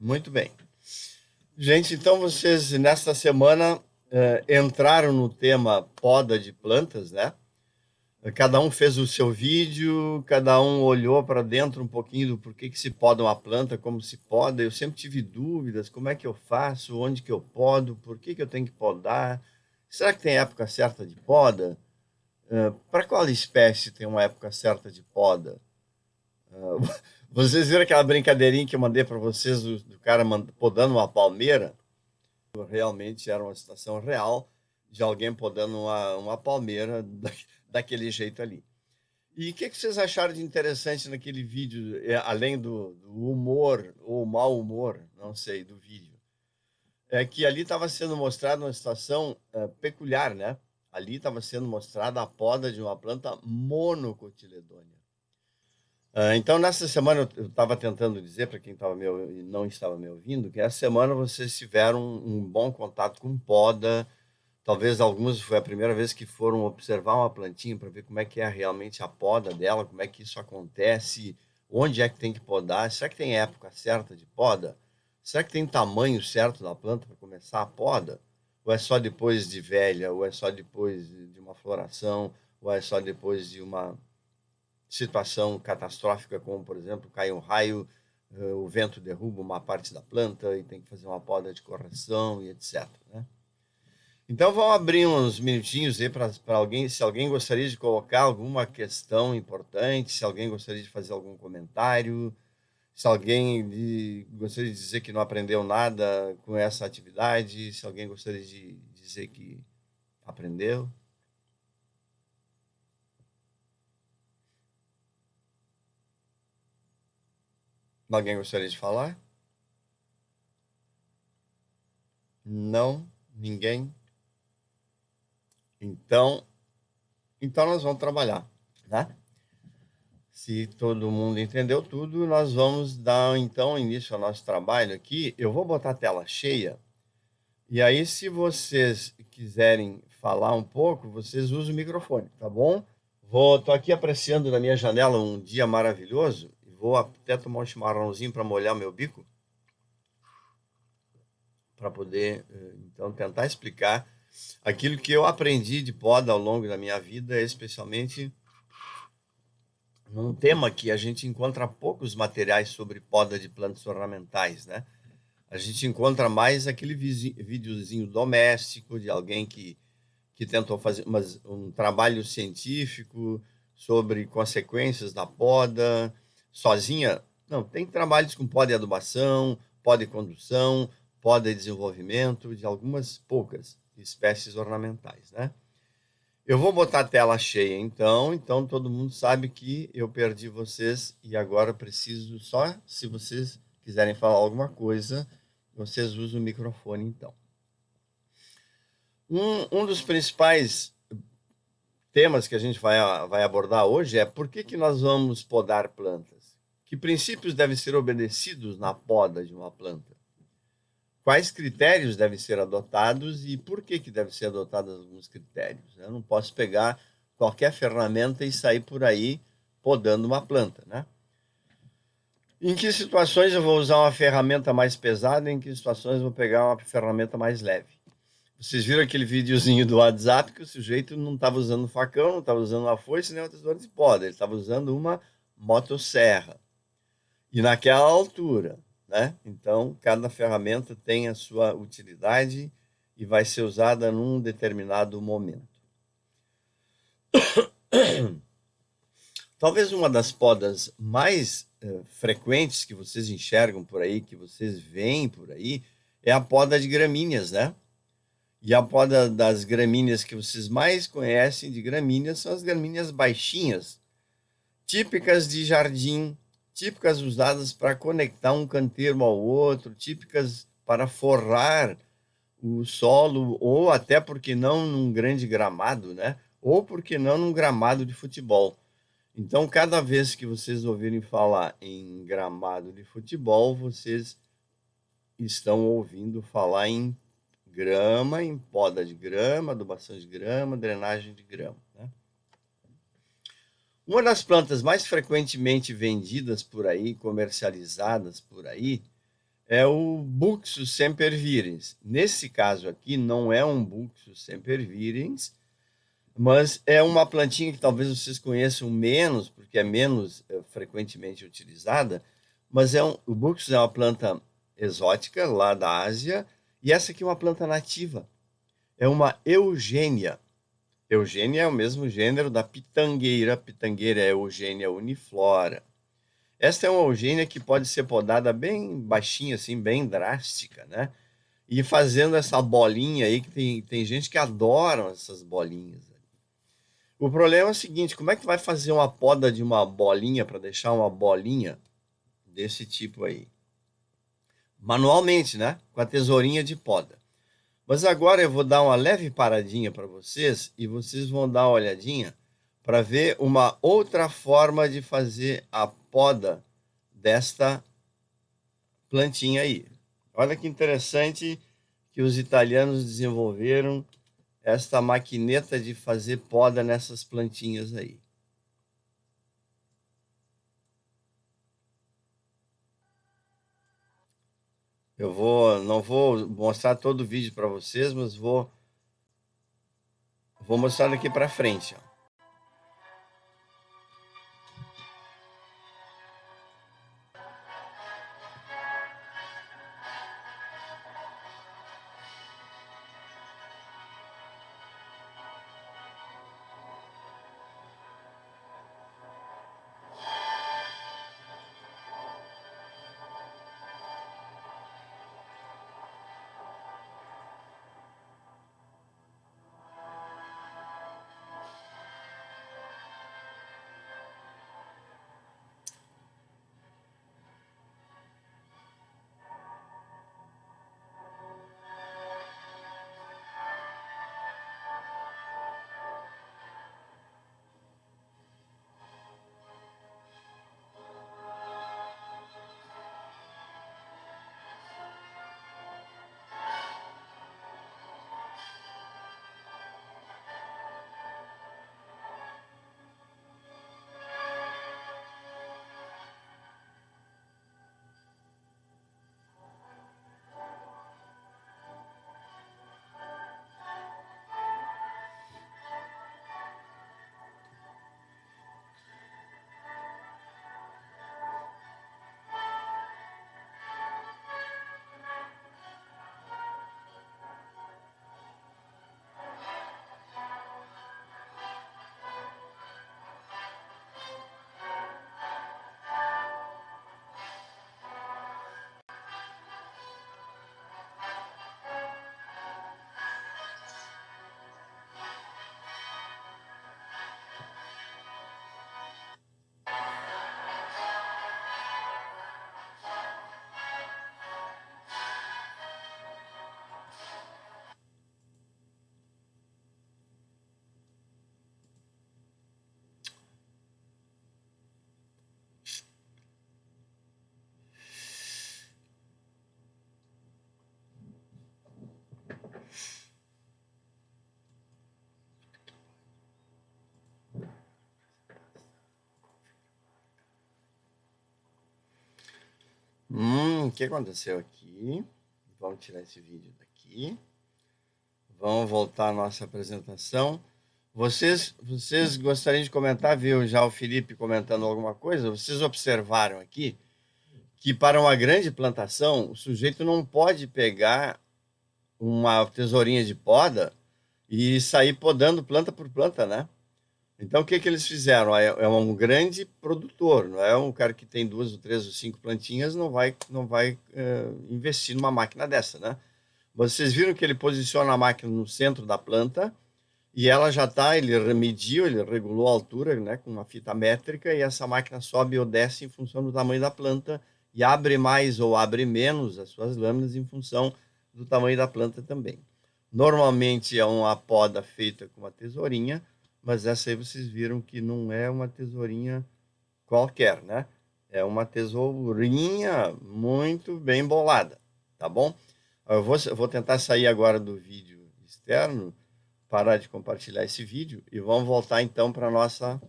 Muito bem. Gente, então vocês nesta semana entraram no tema poda de plantas, né? Cada um fez o seu vídeo, cada um olhou para dentro um pouquinho do porquê que se poda uma planta, como se poda. Eu sempre tive dúvidas, como é que eu faço, onde que eu podo, por que que eu tenho que podar? Será que tem época certa de poda? Para qual espécie tem uma época certa de poda? Vocês viram aquela brincadeirinha que eu mandei para vocês do cara podando uma palmeira? Realmente era uma situação real de alguém podando uma palmeira daquele jeito ali. E o que vocês acharam de interessante naquele vídeo, além do humor ou mau humor, não sei, do vídeo? É que ali estava sendo mostrada uma situação peculiar, né? Ali estava sendo mostrada a poda de uma planta monocotiledônea. Então, nessa semana, eu estava tentando dizer para quem não estava me ouvindo, que essa semana vocês tiveram um bom contato com poda. Talvez alguns foi a primeira vez que foram observar uma plantinha para ver como é que é realmente a poda dela, como é que isso acontece, onde é que tem que podar. Será que tem época certa de poda? Será que tem tamanho certo da planta para começar a poda? Ou é só depois de velha, ou é só depois de uma floração, ou é só depois de uma situação catastrófica, como, por exemplo, cai um raio, o vento derruba uma parte da planta e tem que fazer uma poda de correção e etc, né? Então, vamos abrir uns minutinhos aí para alguém, se alguém gostaria de colocar alguma questão importante, se alguém gostaria de fazer algum comentário, se alguém gostaria de dizer que não aprendeu nada com essa atividade, se alguém gostaria de dizer que aprendeu. Alguém gostaria de falar? Não? Ninguém? Então, nós vamos trabalhar, né? Se todo mundo entendeu tudo, nós vamos dar então início ao nosso trabalho aqui. Eu vou botar a tela cheia. E aí, se vocês quiserem falar um pouco, vocês usam o microfone, tá bom? Tô aqui apreciando na minha janela um dia maravilhoso e vou até tomar um chimarrãozinho para molhar meu bico, para poder, então, tentar explicar aquilo que eu aprendi de poda ao longo da minha vida, especialmente num tema que a gente encontra poucos materiais sobre poda de plantas ornamentais, né? A gente encontra mais aquele videozinho doméstico de alguém que tentou fazer um trabalho científico sobre consequências da poda sozinha. Não, tem trabalhos com poda e adubação, poda e condução, poda e desenvolvimento de algumas poucas espécies ornamentais, né? Eu vou botar a tela cheia, então todo mundo sabe que eu perdi vocês e agora preciso só, se vocês quiserem falar alguma coisa, vocês usam o microfone, então. Um dos principais temas que a gente vai abordar hoje é por que nós vamos podar plantas? Que princípios devem ser obedecidos na poda de uma planta? Quais critérios devem ser adotados e por que devem ser adotados alguns critérios? Eu não posso pegar qualquer ferramenta e sair por aí podando uma planta, né? Em que situações eu vou usar uma ferramenta mais pesada e em que situações eu vou pegar uma ferramenta mais leve? Vocês viram aquele videozinho do WhatsApp que o sujeito não estava usando facão, não estava usando uma foice nem uma tesoura de poda, ele estava usando uma motosserra. E naquela altura, né? Então, cada ferramenta tem a sua utilidade e vai ser usada num determinado momento. Talvez uma das podas mais frequentes que vocês enxergam por aí, que vocês veem por aí, é a poda de gramíneas, né? E a poda das gramíneas que vocês mais conhecem de gramíneas são as gramíneas baixinhas, típicas de jardim, típicas usadas para conectar um canteiro ao outro, típicas para forrar o solo, ou até, porque não, num grande gramado, né? Ou porque não num gramado de futebol. Então, cada vez que vocês ouvirem falar em gramado de futebol, vocês estão ouvindo falar em grama, em poda de grama, adubação de grama, drenagem de grama, né? Uma das plantas mais frequentemente vendidas por aí, comercializadas por aí, é o Buxus sempervirens. Nesse caso aqui, não é um Buxus sempervirens, mas é uma plantinha que talvez vocês conheçam menos, porque é menos frequentemente utilizada, mas o Buxus é uma planta exótica lá da Ásia, e essa aqui é uma planta nativa. É uma eugênia. Eugênia é o mesmo gênero da pitangueira. Pitangueira é Eugênia uniflora. Esta é uma eugênia que pode ser podada bem baixinha, assim, bem drástica, né? E fazendo essa bolinha aí, que tem gente que adora essas bolinhas. O problema é o seguinte, como é que vai fazer uma poda de uma bolinha para deixar uma bolinha desse tipo aí? Manualmente, né? Com a tesourinha de poda. Mas agora eu vou dar uma leve paradinha para vocês e vocês vão dar uma olhadinha para ver uma outra forma de fazer a poda desta plantinha aí. Olha que interessante que os italianos desenvolveram esta maquineta de fazer poda nessas plantinhas aí. Não vou mostrar todo o vídeo para vocês, mas vou mostrar daqui para frente, ó. O que aconteceu aqui? Vamos tirar esse vídeo daqui. Vamos voltar à nossa apresentação. Vocês gostariam de comentar? Viu já o Felipe comentando alguma coisa? Vocês observaram aqui que para uma grande plantação, o sujeito não pode pegar uma tesourinha de poda e sair podando planta por planta, né? Então, o que eles fizeram? É um grande produtor, não é um cara que tem 2 ou 3 ou 5 plantinhas, não vai investir numa máquina dessa, né? Vocês viram que ele posiciona a máquina no centro da planta e ela já está, ele mediu, ele regulou a altura, né, com uma fita métrica, e essa máquina sobe ou desce em função do tamanho da planta e abre mais ou abre menos as suas lâminas em função do tamanho da planta também. Normalmente é uma poda feita com uma tesourinha, mas essa aí vocês viram que não é uma tesourinha qualquer, né? É uma tesourinha muito bem bolada, tá bom? Eu vou tentar sair agora do vídeo externo, parar de compartilhar esse vídeo e vamos voltar então para a nossa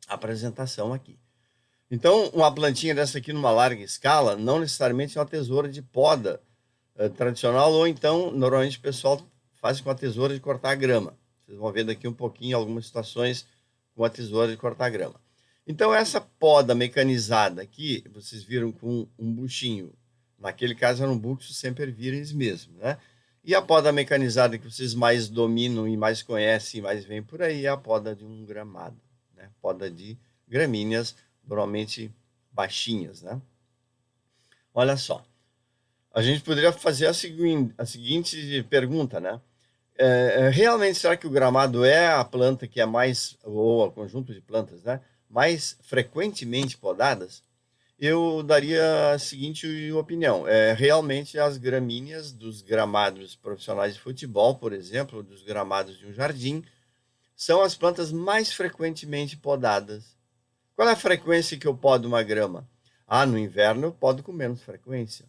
apresentação aqui. Então, uma plantinha dessa aqui numa larga escala, não necessariamente é uma tesoura de poda tradicional, ou então, normalmente o pessoal faz com a tesoura de cortar grama. Vocês vão ver daqui um pouquinho algumas situações com a tesoura de cortar grama. Então, essa poda mecanizada aqui, vocês viram com um buchinho. Naquele caso, era um buxo sempervirens mesmo, né? E a poda mecanizada que vocês mais dominam e mais conhecem e mais veem por aí é a poda de um gramado, né? Poda de gramíneas, normalmente baixinhas, né? Olha só, a gente poderia fazer a seguinte pergunta, né? Realmente, será que o gramado é a planta que é mais, ou o conjunto de plantas, né? Mais frequentemente podadas? Eu daria a seguinte opinião. Realmente, as gramíneas dos gramados profissionais de futebol, por exemplo, dos gramados de um jardim, são as plantas mais frequentemente podadas. Qual é a frequência que eu podo uma grama? No inverno eu podo com menos frequência.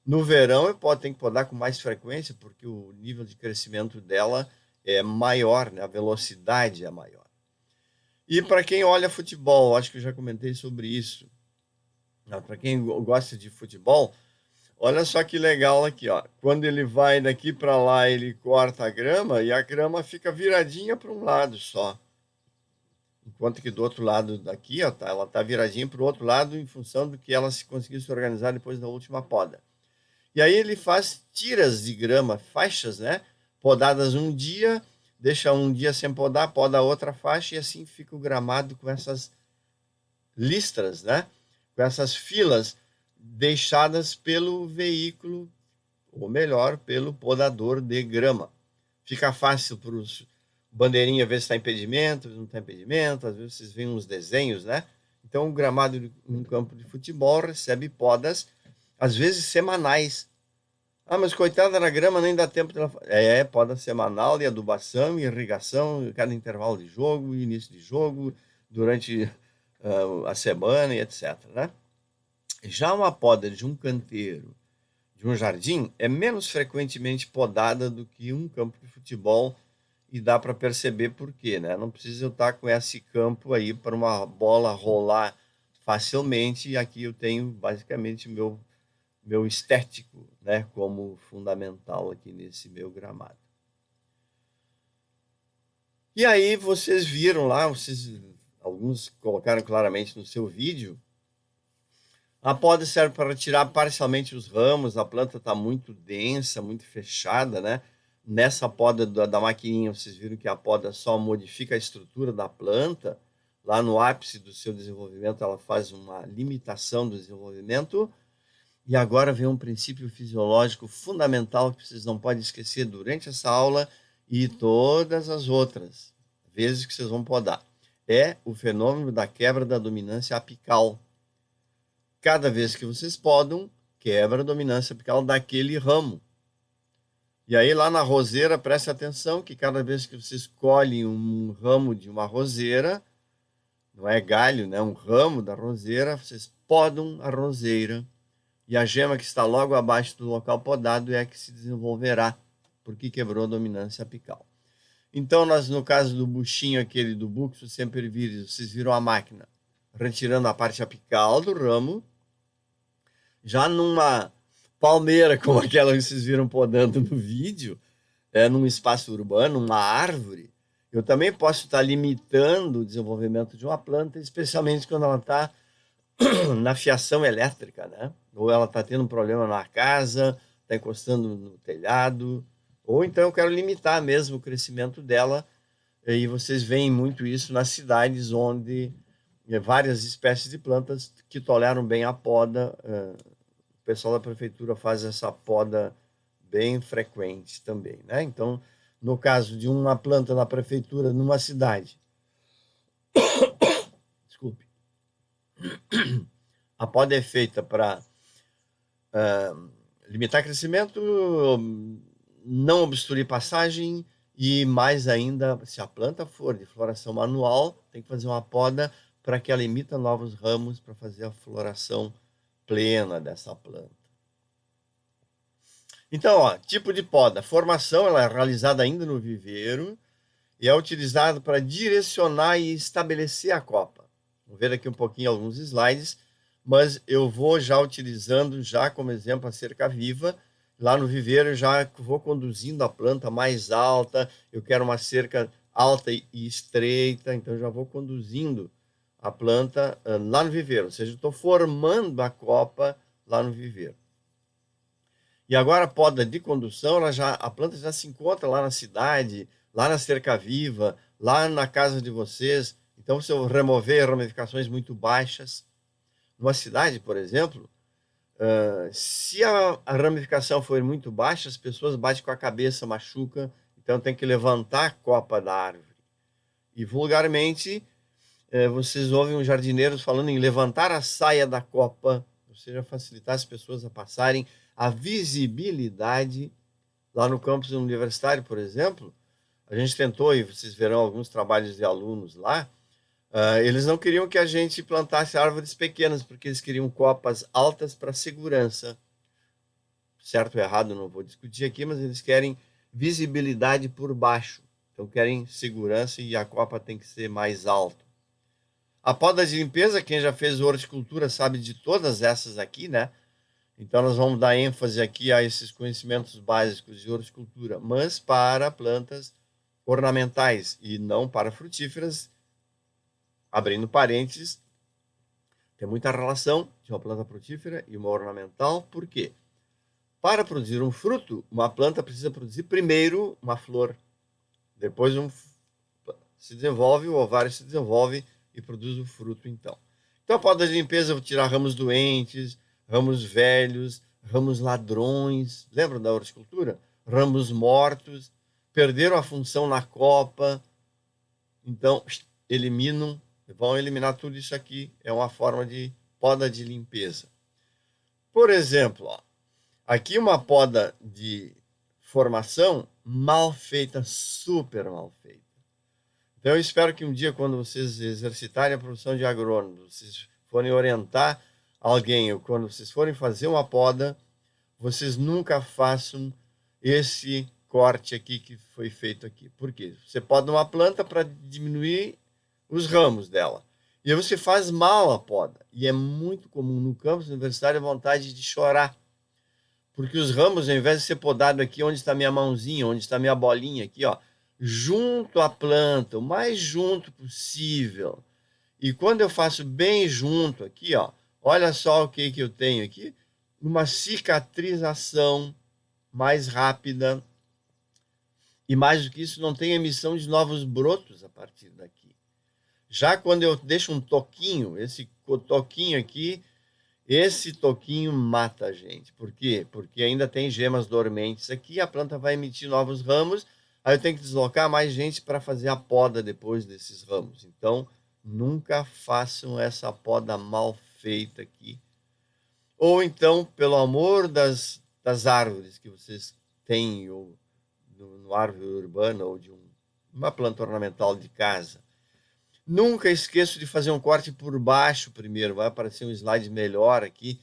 No verão eu tenho que podar com mais frequência, porque o nível de crescimento dela é maior, né? A velocidade é maior. E para quem olha futebol, acho que eu já comentei sobre isso. Para quem gosta de futebol, olha só que legal aqui, ó. Quando ele vai daqui para lá, ele corta a grama e a grama fica viradinha para um lado só. Enquanto que do outro lado daqui, ó, ela está viradinha para o outro lado em função do que ela conseguiu se organizar depois da última poda. E aí ele faz tiras de grama, faixas, né? Podadas um dia, deixa um dia sem podar, poda outra faixa e assim fica o gramado com essas listras, né? Com essas filas deixadas pelo veículo, ou melhor, pelo podador de grama. Fica fácil para os bandeirinha ver se está impedimento, se não está impedimento, às vezes vocês veem uns desenhos, né? Então, o gramado de um campo de futebol recebe podas, às vezes semanais. Mas coitada da grama, nem dá tempo dela. Poda semanal e adubação e irrigação, cada intervalo de jogo, início de jogo, durante a semana e etc, né? Já uma poda de um canteiro, de um jardim, é menos frequentemente podada do que um campo de futebol e dá para perceber por quê, né? Não precisa eu estar com esse campo aí para uma bola rolar facilmente e aqui eu tenho basicamente meu estético, né, como fundamental aqui nesse meu gramado. E aí vocês viram lá, alguns colocaram claramente no seu vídeo, a poda serve para tirar parcialmente os ramos, a planta está muito densa, muito fechada, né? Nessa poda da maquininha, vocês viram que a poda só modifica a estrutura da planta. Lá no ápice do seu desenvolvimento, ela faz uma limitação do desenvolvimento. E agora vem um princípio fisiológico fundamental que vocês não podem esquecer durante essa aula e todas as outras vezes que vocês vão podar. É o fenômeno da quebra da dominância apical. Cada vez que vocês podam, quebra a dominância apical daquele ramo. E aí lá na roseira, preste atenção que cada vez que vocês colhem um ramo de uma roseira, não é galho, né? Um ramo da roseira, vocês podam a roseira. E a gema que está logo abaixo do local podado é a que se desenvolverá, porque quebrou a dominância apical. Então, no caso do buchinho aquele do buxo sempervirens, vocês viram a máquina retirando a parte apical do ramo. Já numa palmeira, como aquela que vocês viram podando no vídeo, num espaço urbano, uma árvore, eu também posso estar limitando o desenvolvimento de uma planta, especialmente quando ela está na fiação elétrica, né? Ou ela está tendo um problema na casa, está encostando no telhado, ou então eu quero limitar mesmo o crescimento dela, e vocês veem muito isso nas cidades onde várias espécies de plantas que toleram bem a poda, o pessoal da prefeitura faz essa poda bem frequente também, né? Então, no caso de uma planta na prefeitura, numa cidade, desculpe, a poda é feita para limitar crescimento, não obstruir passagem e mais ainda, se a planta for de floração manual, tem que fazer uma poda para que ela emita novos ramos para fazer a floração plena dessa planta. Então, ó, tipo de poda. Formação, ela é realizada ainda no viveiro e é utilizado para direcionar e estabelecer a copa. Vou ver daqui um pouquinho alguns slides, mas eu vou já utilizando já como exemplo a cerca viva. Lá no viveiro eu já vou conduzindo a planta mais alta, eu quero uma cerca alta e estreita, então já vou conduzindo a planta lá no viveiro, ou seja, estou formando a copa lá no viveiro. E agora a poda de condução, a planta já se encontra lá na cidade, lá na cerca viva, lá na casa de vocês. Então, se eu remover ramificações muito baixas, numa cidade, por exemplo, se a ramificação for muito baixa, as pessoas batem com a cabeça, machucam, então tem que levantar a copa da árvore. E vulgarmente, vocês ouvem os jardineiros falando em levantar a saia da copa, ou seja, facilitar as pessoas a passarem. A visibilidade lá no campus universitário, por exemplo, a gente tentou, e vocês verão alguns trabalhos de alunos lá, eles não queriam que a gente plantasse árvores pequenas, porque eles queriam copas altas para segurança. Certo ou errado, não vou discutir aqui, mas eles querem visibilidade por baixo. Então, querem segurança e a copa tem que ser mais alta. A poda de limpeza, quem já fez horticultura sabe de todas essas aqui, né? Então, nós vamos dar ênfase aqui a esses conhecimentos básicos de horticultura, mas para plantas ornamentais e não para frutíferas. Abrindo parênteses, tem muita relação de uma planta frutífera e uma ornamental. Por quê? Para produzir um fruto, uma planta precisa produzir primeiro uma flor. Depois se desenvolve, o ovário se desenvolve e produz o fruto, então. Então, a poda de limpeza, eu vou tirar ramos doentes, ramos velhos, ramos ladrões. Lembram da horticultura? Ramos mortos, perderam a função na copa. Então, vão eliminar tudo isso aqui. É uma forma de poda de limpeza. Por exemplo, aqui uma poda de formação mal feita, super mal feita. Então, eu espero que um dia, quando vocês exercitarem a profissão de agrônomo, vocês forem orientar alguém, ou quando vocês forem fazer uma poda, vocês nunca façam esse corte aqui que foi feito aqui. Por quê? Você poda uma planta para diminuir os ramos dela. E aí você faz mal a poda. E é muito comum no campus universitário a vontade de chorar. Porque os ramos, ao invés de ser podado aqui, onde está minha mãozinha, onde está minha bolinha aqui, ó, junto à planta, o mais junto possível. E quando eu faço bem junto aqui, ó, olha só o que eu tenho aqui, uma cicatrização mais rápida. E mais do que isso, não tem emissão de novos brotos a partir daqui. Já quando eu deixo um toquinho, esse toquinho aqui, esse toquinho mata a gente. Por quê? Porque ainda tem gemas dormentes aqui, a planta vai emitir novos ramos, aí eu tenho que deslocar mais gente para fazer a poda depois desses ramos. Então, nunca façam essa poda mal feita aqui. Ou então, pelo amor das árvores que vocês têm, ou no árvore urbana, ou de uma planta ornamental de casa, nunca esqueço de fazer um corte por baixo primeiro. Vai aparecer um slide melhor aqui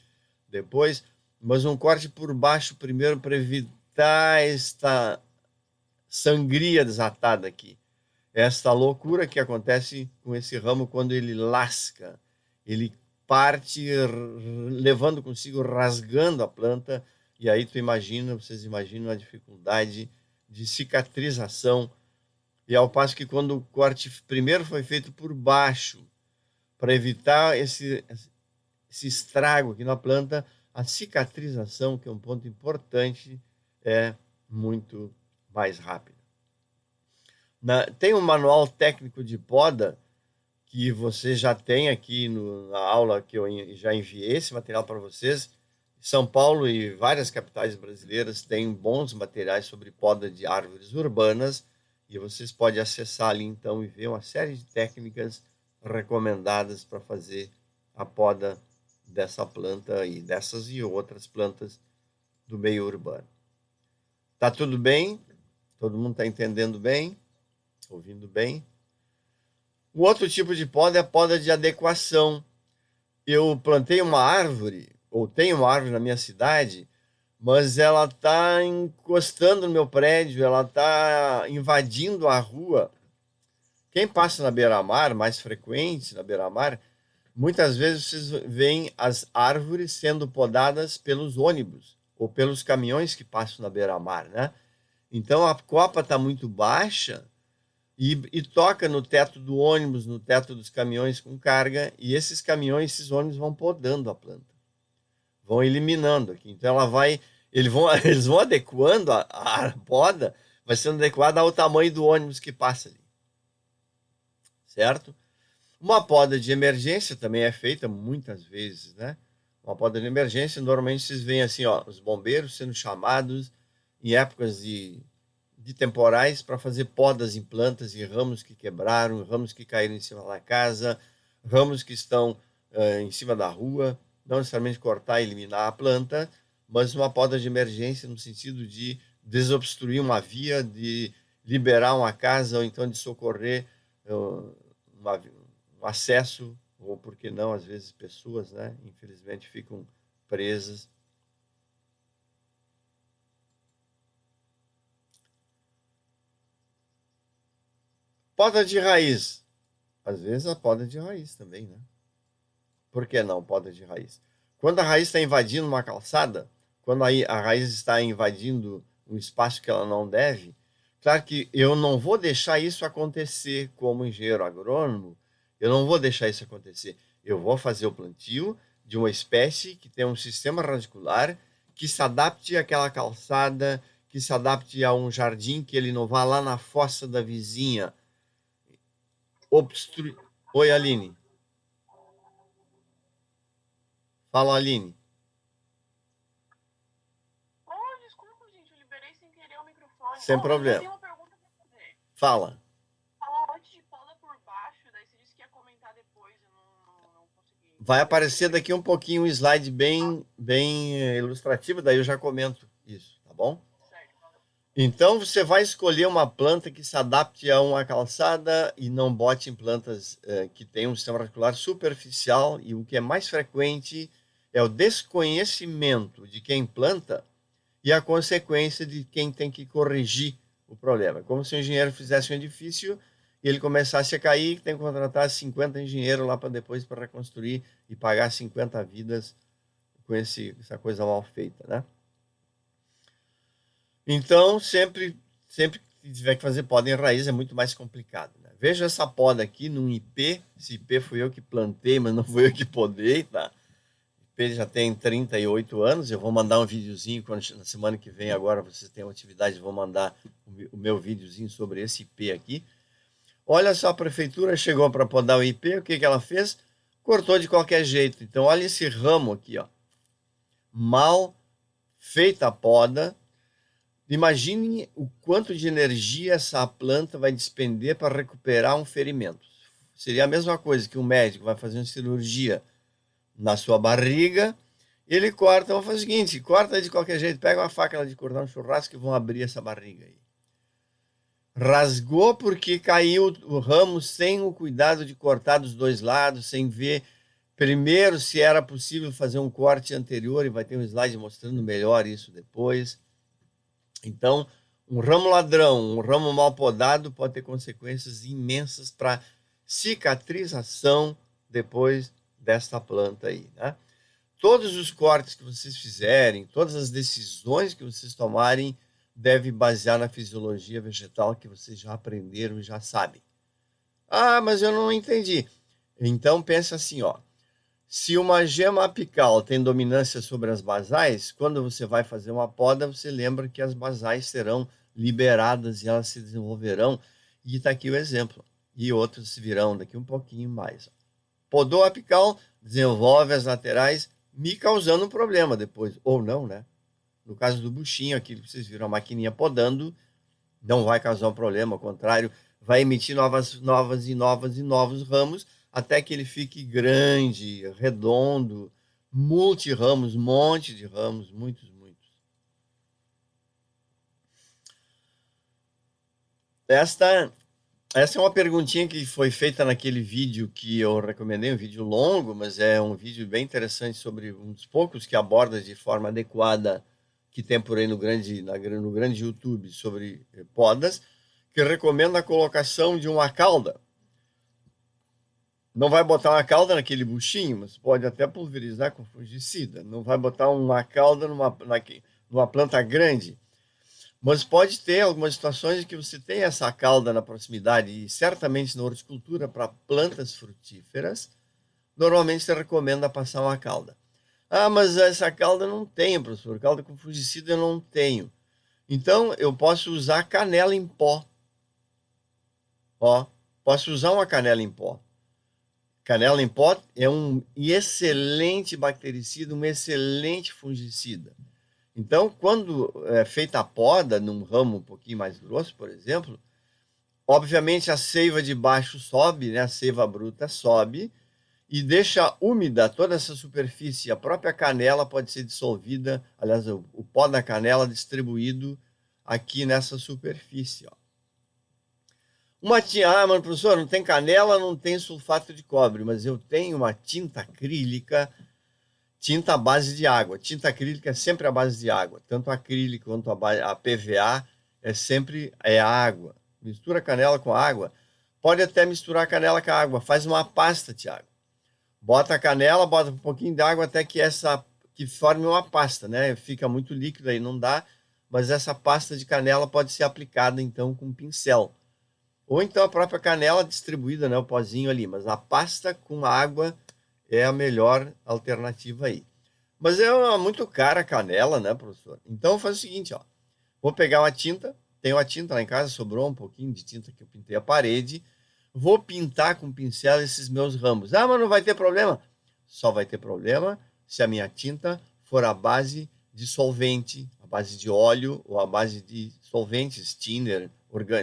depois, mas um corte por baixo primeiro para evitar esta sangria desatada aqui. Esta loucura que acontece com esse ramo quando ele lasca. Ele parte levando consigo, rasgando a planta, e aí vocês imaginam a dificuldade de cicatrização. E ao passo que quando o corte primeiro foi feito por baixo, para evitar esse estrago aqui na planta, a cicatrização, que é um ponto importante, é muito mais rápida. Tem um manual técnico de poda que você já tem aqui na aula que eu já enviei esse material para vocês. São Paulo e várias capitais brasileiras têm bons materiais sobre poda de árvores urbanas, e vocês podem acessar ali então e ver uma série de técnicas recomendadas para fazer a poda dessa planta e dessas e outras plantas do meio urbano. Tá tudo bem? Todo mundo está entendendo bem? Ouvindo bem? Um outro tipo de poda é a poda de adequação. Eu plantei uma árvore, ou tenho uma árvore na minha cidade, mas ela está encostando no meu prédio, ela está invadindo a rua. Quem passa na beira-mar, mais frequente na beira-mar, Muitas vezes vocês veem as árvores sendo podadas pelos ônibus ou pelos caminhões que passam na beira-mar, né? Então a copa está muito baixa e toca no teto do ônibus, no teto dos caminhões com carga, e esses caminhões, esses ônibus vão podando a planta, vão eliminando aqui. Então eles vão adequando a poda, vai sendo adequada ao tamanho do ônibus que passa ali, certo? Uma poda de emergência também é feita muitas vezes, né? Uma poda de emergência, normalmente vocês veem assim, ó, os bombeiros sendo chamados em épocas de temporais para fazer podas em plantas e ramos que quebraram, ramos que caíram em cima da casa, ramos que estão em cima da rua, não necessariamente cortar e eliminar a planta, mas uma poda de emergência no sentido de desobstruir uma via, de liberar uma casa ou então de socorrer um acesso, ou por que não, às vezes pessoas, né, infelizmente ficam presas. Poda de raiz. Às vezes a poda de raiz também, né? Por que não poda de raiz? Quando a raiz está invadindo uma calçada, quando a raiz está invadindo um espaço que ela não deve, claro que eu não vou deixar isso acontecer como engenheiro agrônomo, eu não vou deixar isso acontecer. Eu vou fazer o plantio de uma espécie que tem um sistema radicular que se adapte àquela calçada, que se adapte a um jardim, que ele não vá lá na fossa da vizinha obstruir. Oi, Aline. Fala, Aline. Oh, desculpa, gente, eu liberei sem querer o microfone. Sem Oh, eu problema. tenho uma pergunta pra fazer. Fala. Falou antes de poda por baixo, daí você disse que ia comentar depois, eu não consegui. Vai aparecer daqui um pouquinho um slide bem ilustrativo, daí eu já comento isso, tá bom? Certo. Então você vai escolher uma planta que se adapte a uma calçada e não bote em plantas que tenham um sistema radicular superficial, e o que é mais frequente é o desconhecimento de quem planta e a consequência de quem tem que corrigir o problema. Como se o engenheiro fizesse um edifício e ele começasse a cair, tem que contratar 50 engenheiros lá para depois para reconstruir e pagar 50 vidas com essa coisa mal feita, né? Então, sempre que tiver que fazer poda em raiz é muito mais complicado, né? Veja essa poda aqui num IP, esse IP fui eu que plantei, mas não fui eu que podei, tá? Ele já tem 38 anos, eu vou mandar um videozinho na semana que vem, agora vocês têm uma atividade, vou mandar o meu videozinho sobre esse IP aqui. Olha só, a prefeitura chegou para podar o IP, o que ela fez? Cortou de qualquer jeito. Então, olha esse ramo aqui, ó. Mal feita a poda. Imagine o quanto de energia essa planta vai despender para recuperar um ferimento. Seria a mesma coisa que um médico vai fazer uma cirurgia na sua barriga, ele corta, vamos fazer o seguinte, corta de qualquer jeito, pega uma faca de cortar um churrasco e vão abrir essa barriga aí. Rasgou porque caiu o ramo sem o cuidado de cortar dos dois lados, sem ver primeiro se era possível fazer um corte anterior, e vai ter um slide mostrando melhor isso depois. Então, um ramo ladrão, um ramo mal podado pode ter consequências imensas para cicatrização depois desta planta aí, né? Todos os cortes que vocês fizerem, todas as decisões que vocês tomarem, deve basear na fisiologia vegetal que vocês já aprenderam e já sabem. Ah, mas eu não entendi. Então pensa assim, ó. Se uma gema apical tem dominância sobre as basais, quando você vai fazer uma poda, você lembra que as basais serão liberadas e elas se desenvolverão. E está aqui o exemplo. E outros se virão daqui um pouquinho mais. Podou a apical, desenvolve as laterais, me causando um problema depois. Ou não, né? No caso do buchinho, aqui vocês viram a maquininha podando, não vai causar um problema, ao contrário, vai emitir novos ramos, até que ele fique grande, redondo, multi-ramos, monte de ramos, muitos. Essa é uma perguntinha que foi feita naquele vídeo que eu recomendei, um vídeo longo, mas é um vídeo bem interessante sobre um dos poucos que aborda de forma adequada, que tem por aí no grande YouTube, sobre podas, que recomenda a colocação de uma cauda Não vai botar uma cauda naquele buchinho, mas pode até pulverizar com fungicida. Não vai botar uma cauda numa planta grande. Mas pode ter algumas situações em que você tem essa cauda na proximidade, e certamente na horticultura, para plantas frutíferas, normalmente se recomenda passar uma cauda. Ah, mas essa cauda não tenho, professor. Cauda com fungicida eu não tenho. Então, eu posso usar canela em pó. Ó, posso usar uma canela em pó. Canela em pó é um excelente bactericida, um excelente fungicida. Então, quando é feita a poda num ramo um pouquinho mais grosso, por exemplo, obviamente a seiva de baixo sobe, né? A seiva bruta sobe e deixa úmida toda essa superfície. A própria canela pode ser dissolvida, aliás, o pó da canela distribuído aqui nessa superfície, ó. Mas professor, não tem canela, não tem sulfato de cobre, mas eu tenho uma tinta acrílica, tinta à base de água. Tinta acrílica é sempre à base de água. Tanto a acrílica quanto a PVA é sempre água. Mistura canela com água. Pode até misturar a canela com a água. Faz uma pasta, Tiago. Bota a canela, bota um pouquinho de água até que forme uma pasta, né? Fica muito líquido aí, não dá. Mas essa pasta de canela pode ser aplicada, então, com um pincel. Ou então a própria canela distribuída, né, o pozinho ali. Mas a pasta com água é a melhor alternativa aí. Mas é muito cara a canela, né, professor? Então faz o seguinte, ó. Vou pegar uma tinta. Tenho uma tinta lá em casa, sobrou um pouquinho de tinta que eu pintei a parede. Vou pintar com pincel esses meus ramos. Ah, mas não vai ter problema? Só vai ter problema se a minha tinta for à base de solvente, à base de óleo ou à base de solventes, thinner,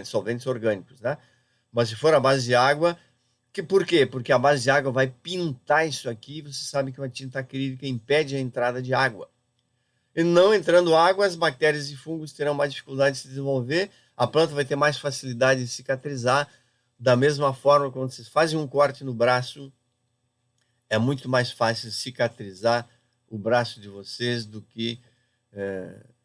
solventes orgânicos, né? Mas se for à base de água, por quê? Porque a base de água vai pintar isso aqui, você sabe que uma tinta acrílica impede a entrada de água. E não entrando água, as bactérias e fungos terão mais dificuldade de se desenvolver, a planta vai ter mais facilidade de cicatrizar. Da mesma forma, quando vocês fazem um corte no braço, é muito mais fácil cicatrizar o braço de vocês do que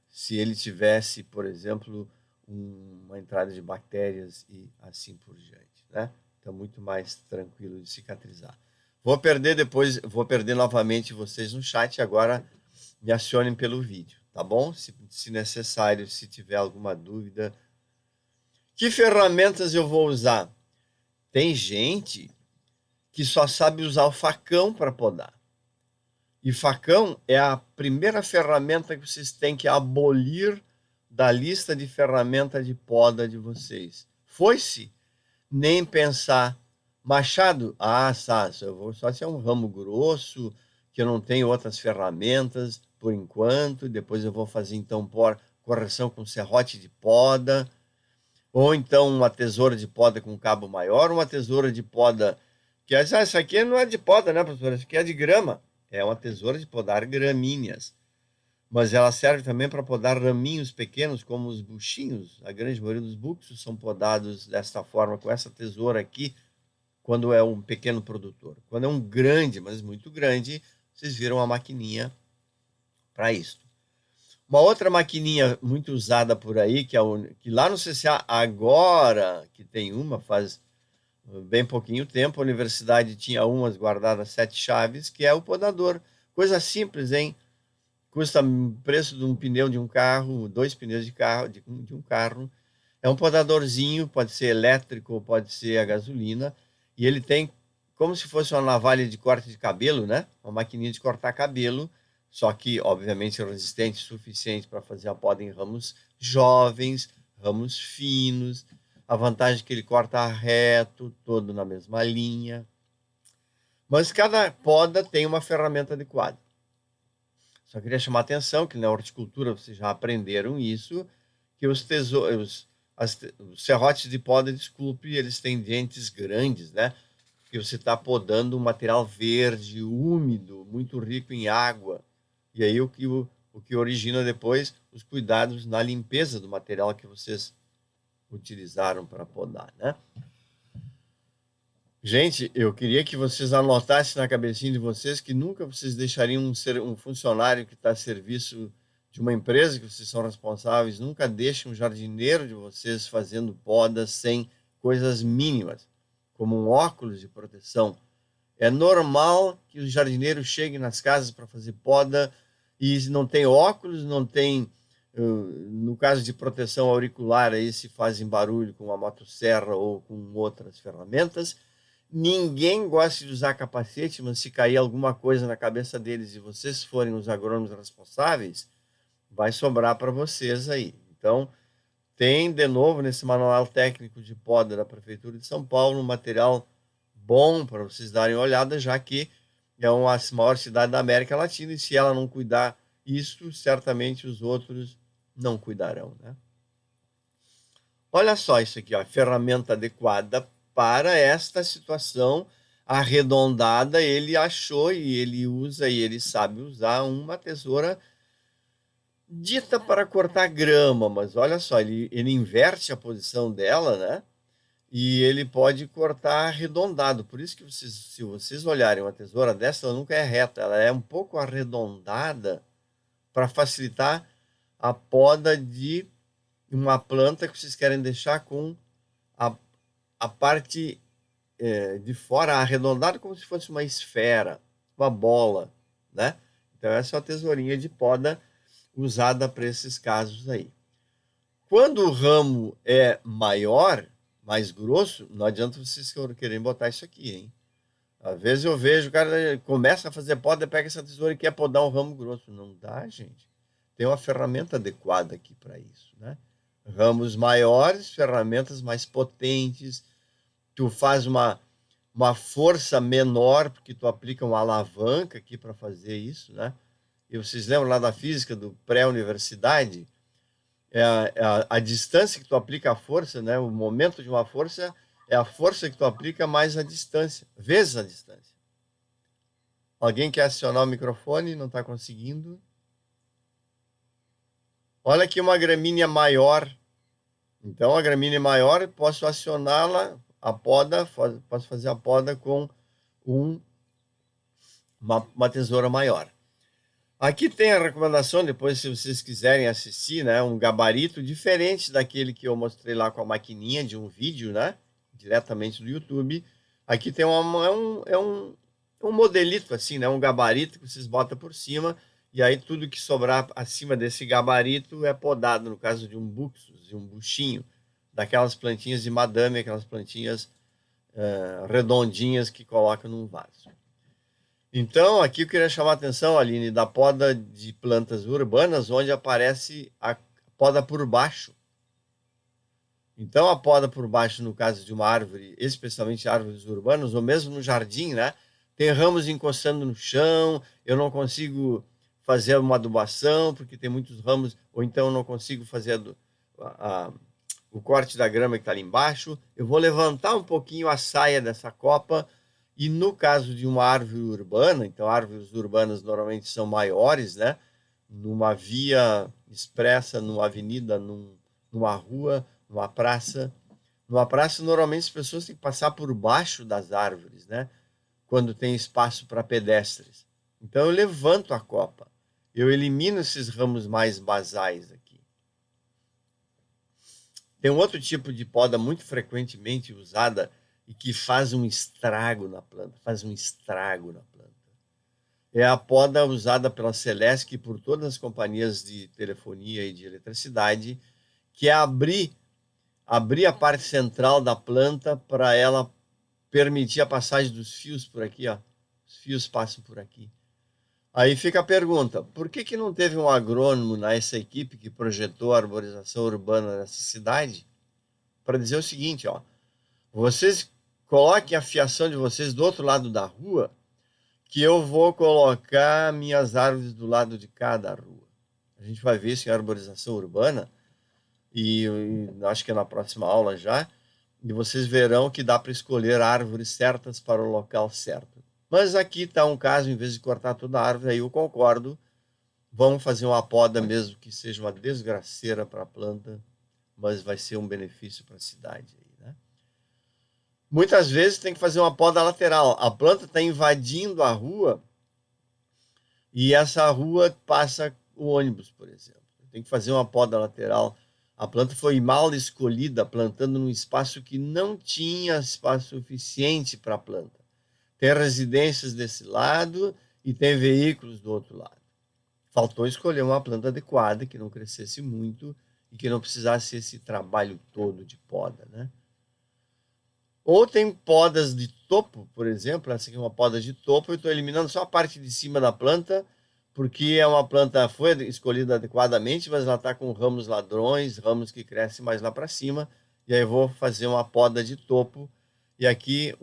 se ele tivesse, por exemplo, uma entrada de bactérias e assim por diante, né? Então, muito mais tranquilo de cicatrizar. Vou perder novamente vocês no chat, agora me acionem pelo vídeo, tá bom? Se necessário, se tiver alguma dúvida. Que ferramentas eu vou usar? Tem gente que só sabe usar o facão para podar. E facão é a primeira ferramenta que vocês têm que abolir da lista de ferramenta de poda de vocês. Foi-se? Nem pensar. Machado? Ah, Sácio, eu vou só se é um ramo grosso, que eu não tenho outras ferramentas por enquanto, depois eu vou fazer então correção com serrote de poda, ou então uma tesoura de poda com cabo maior, uma tesoura de poda que essa aqui não é de poda, né, professor? Essa aqui é de grama. É uma tesoura de podar gramíneas. Mas ela serve também para podar raminhos pequenos, como os buchinhos. A grande maioria dos buchos são podados desta forma, com essa tesoura aqui, quando é um pequeno produtor. Quando é um grande, mas muito grande, vocês viram a maquininha para isso. Uma outra maquininha muito usada por aí, que lá no CCA, agora que tem uma, faz bem pouquinho tempo, a universidade tinha umas guardadas 7 chaves, que é o podador. Coisa simples, hein? Custa o preço de um pneu de um carro, 2 pneus de carro, de um carro. É um podadorzinho, pode ser elétrico, pode ser a gasolina, e ele tem como se fosse uma navalha de corte de cabelo, né? Uma maquininha de cortar cabelo, só que, obviamente, resistente o suficiente para fazer a poda em ramos jovens, ramos finos. A vantagem é que ele corta reto, todo na mesma linha. Mas cada poda tem uma ferramenta adequada. Só queria chamar a atenção que na horticultura vocês já aprenderam isso, que os serrotes de poda, desculpe, eles têm dentes grandes, né? Porque você está podando um material verde, úmido, muito rico em água. E aí o que origina depois os cuidados na limpeza do material que vocês utilizaram para podar, né? Gente, eu queria que vocês anotassem na cabecinha de vocês que nunca vocês deixariam um funcionário que está a serviço de uma empresa que vocês são responsáveis, nunca deixem um jardineiro de vocês fazendo podas sem coisas mínimas, como um óculos de proteção, É normal que os jardineiros cheguem nas casas para fazer poda e não tem óculos, não tem, no caso de proteção auricular, aí se fazem barulho com a motosserra ou com outras ferramentas. Ninguém gosta de usar capacete, mas se cair alguma coisa na cabeça deles e vocês forem os agrônomos responsáveis, vai sobrar para vocês aí. Então, tem, de novo, nesse manual técnico de poda da Prefeitura de São Paulo, um material bom para vocês darem uma olhada, já que é a maior cidade da América Latina, e se ela não cuidar isso, certamente os outros não cuidarão, né? Olha só isso aqui, ó, ferramenta adequada para esta situação arredondada. Ele achou e ele usa e ele sabe usar uma tesoura dita para cortar grama, mas olha só, ele inverte a posição dela, né? E ele pode cortar arredondado. Por isso que se vocês olharem uma tesoura dessa, ela nunca é reta, ela é um pouco arredondada para facilitar a poda de uma planta que vocês querem deixar com a parte de fora arredondada, como se fosse uma esfera, uma bola, né? Então essa é a tesourinha de poda usada para esses casos aí. Quando o ramo é maior, mais grosso, não adianta vocês quererem botar isso aqui, hein? Às vezes eu vejo o cara começa a fazer poda, pega essa tesoura e quer podar um ramo grosso. Não dá, gente. Tem uma ferramenta adequada aqui para isso, né? Ramos maiores, ferramentas mais potentes. Tu faz uma força menor, porque tu aplica uma alavanca aqui para fazer isso, né? E vocês lembram lá da física do pré-universidade? A distância que tu aplica a força, né? O momento de uma força é a força que tu aplica mais a distância, vezes a distância. Alguém quer acionar o microfone? Não está conseguindo? Olha aqui uma gramínea maior. Então, a gramínea maior, posso acioná-la, a poda, posso fazer a poda com uma tesoura maior. Aqui tem a recomendação, depois se vocês quiserem assistir, né, um gabarito diferente daquele que eu mostrei lá com a maquininha de um vídeo, né, diretamente do YouTube. Aqui tem um modelito assim, né, um gabarito que vocês botam por cima, e aí tudo que sobrar acima desse gabarito é podado, no caso de um buxus, de um buchinho, daquelas plantinhas de madame, aquelas plantinhas redondinhas que colocam num vaso. Então, aqui eu queria chamar a atenção, Aline, da poda de plantas urbanas, onde aparece a poda por baixo. Então, a poda por baixo, no caso de uma árvore, especialmente árvores urbanas, ou mesmo no jardim, né? Tem ramos encostando no chão, eu não consigo fazer uma adubação, porque tem muitos ramos, ou então eu não consigo fazer o corte da grama que está ali embaixo. Eu vou levantar um pouquinho a saia dessa copa. E no caso de uma árvore urbana, então árvores urbanas normalmente são maiores, né? Numa via expressa, numa avenida, numa rua, numa praça. Numa praça, normalmente as pessoas têm que passar por baixo das árvores, né? Quando tem espaço para pedestres. Então eu levanto a copa. Eu elimino esses ramos mais basais aqui. Tem um outro tipo de poda muito frequentemente usada e que faz um estrago na planta, É a poda usada pela Celesc e por todas as companhias de telefonia e de eletricidade, que é abrir a parte central da planta para ela permitir a passagem dos fios por aqui, ó. Os fios passam por aqui. Aí fica a pergunta, por que não teve um agrônomo nessa equipe que projetou a arborização urbana nessa cidade para dizer o seguinte, ó, vocês coloquem a fiação de vocês do outro lado da rua, que eu vou colocar minhas árvores do lado de cada rua. A gente vai ver isso em arborização urbana, e acho que é na próxima aula já, e vocês verão que dá para escolher árvores certas para o local certo. Mas aqui está um caso, em vez de cortar toda a árvore, aí eu concordo, vamos fazer uma poda mesmo que seja uma desgraceira para a planta, mas vai ser um benefício para a cidade. Muitas vezes tem que fazer uma poda lateral. A planta está invadindo a rua e essa rua passa o ônibus, por exemplo. Tem que fazer uma poda lateral. A planta foi mal escolhida, plantando num espaço que não tinha espaço suficiente para a planta. tem residências desse lado e tem veículos do outro lado. Faltou escolher uma planta adequada, que não crescesse muito e que não precisasse esse trabalho todo de poda, né? Ou tem podas de topo, por exemplo, essa aqui é uma poda de topo, eu estou eliminando só a parte de cima da planta, porque é uma planta, foi escolhida adequadamente, mas ela está com ramos ladrões, ramos que crescem mais lá para cima, e aí eu vou fazer uma poda de topo, e aqui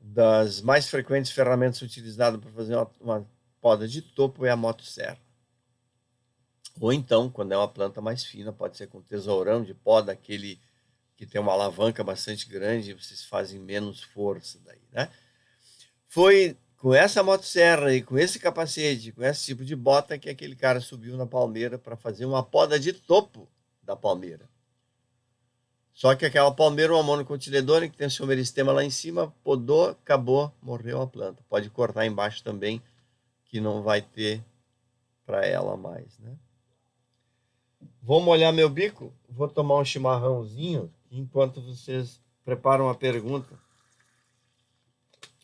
das mais frequentes ferramentas utilizadas para fazer uma poda de topo é a motosserra. Ou então, quando é uma planta mais fina, pode ser com tesourão de poda, aquele que tem uma alavanca bastante grande, vocês fazem menos força daí, né? Foi com essa motosserra e com esse capacete, com esse tipo de bota, que aquele cara subiu na palmeira para fazer uma poda de topo da palmeira. Só que aquela palmeira, uma monocotiledônia, que tem o seu meristema lá em cima, podou, acabou, morreu a planta. Pode cortar embaixo também, que não vai ter para ela mais, né? Vou molhar meu bico, vou tomar um chimarrãozinho, enquanto vocês preparam a pergunta.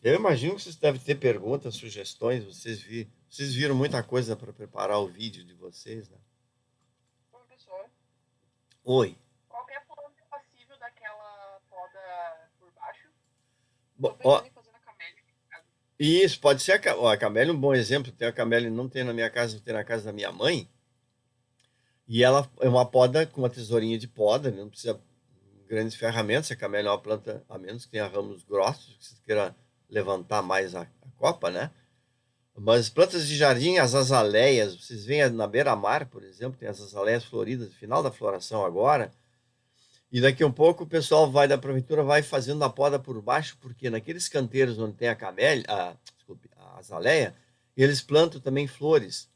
Eu imagino que vocês devem ter perguntas, sugestões, vocês viram muita coisa para preparar o vídeo de vocês, né? Professor, Oi. qualquer planta é passível daquela poda por baixo? Ó, Tô pensando em fazer na camélia. isso, pode ser a camélia é um bom exemplo. Tem a camélia, não tem na minha casa, tem na casa da minha mãe. E ela é uma poda com uma tesourinha de poda, não precisa de grandes ferramentas. A camélia é uma planta, a menos que tenha ramos grossos, que você queira levantar mais a copa, né? Mas plantas de jardim, as azaleias, vocês veem na beira-mar, por exemplo, tem as azaleias floridas, final da floração agora, e daqui a um pouco o pessoal da prefeitura vai fazendo a poda por baixo, porque naqueles canteiros onde tem a camélia, desculpe, a azaleia, eles plantam também flores.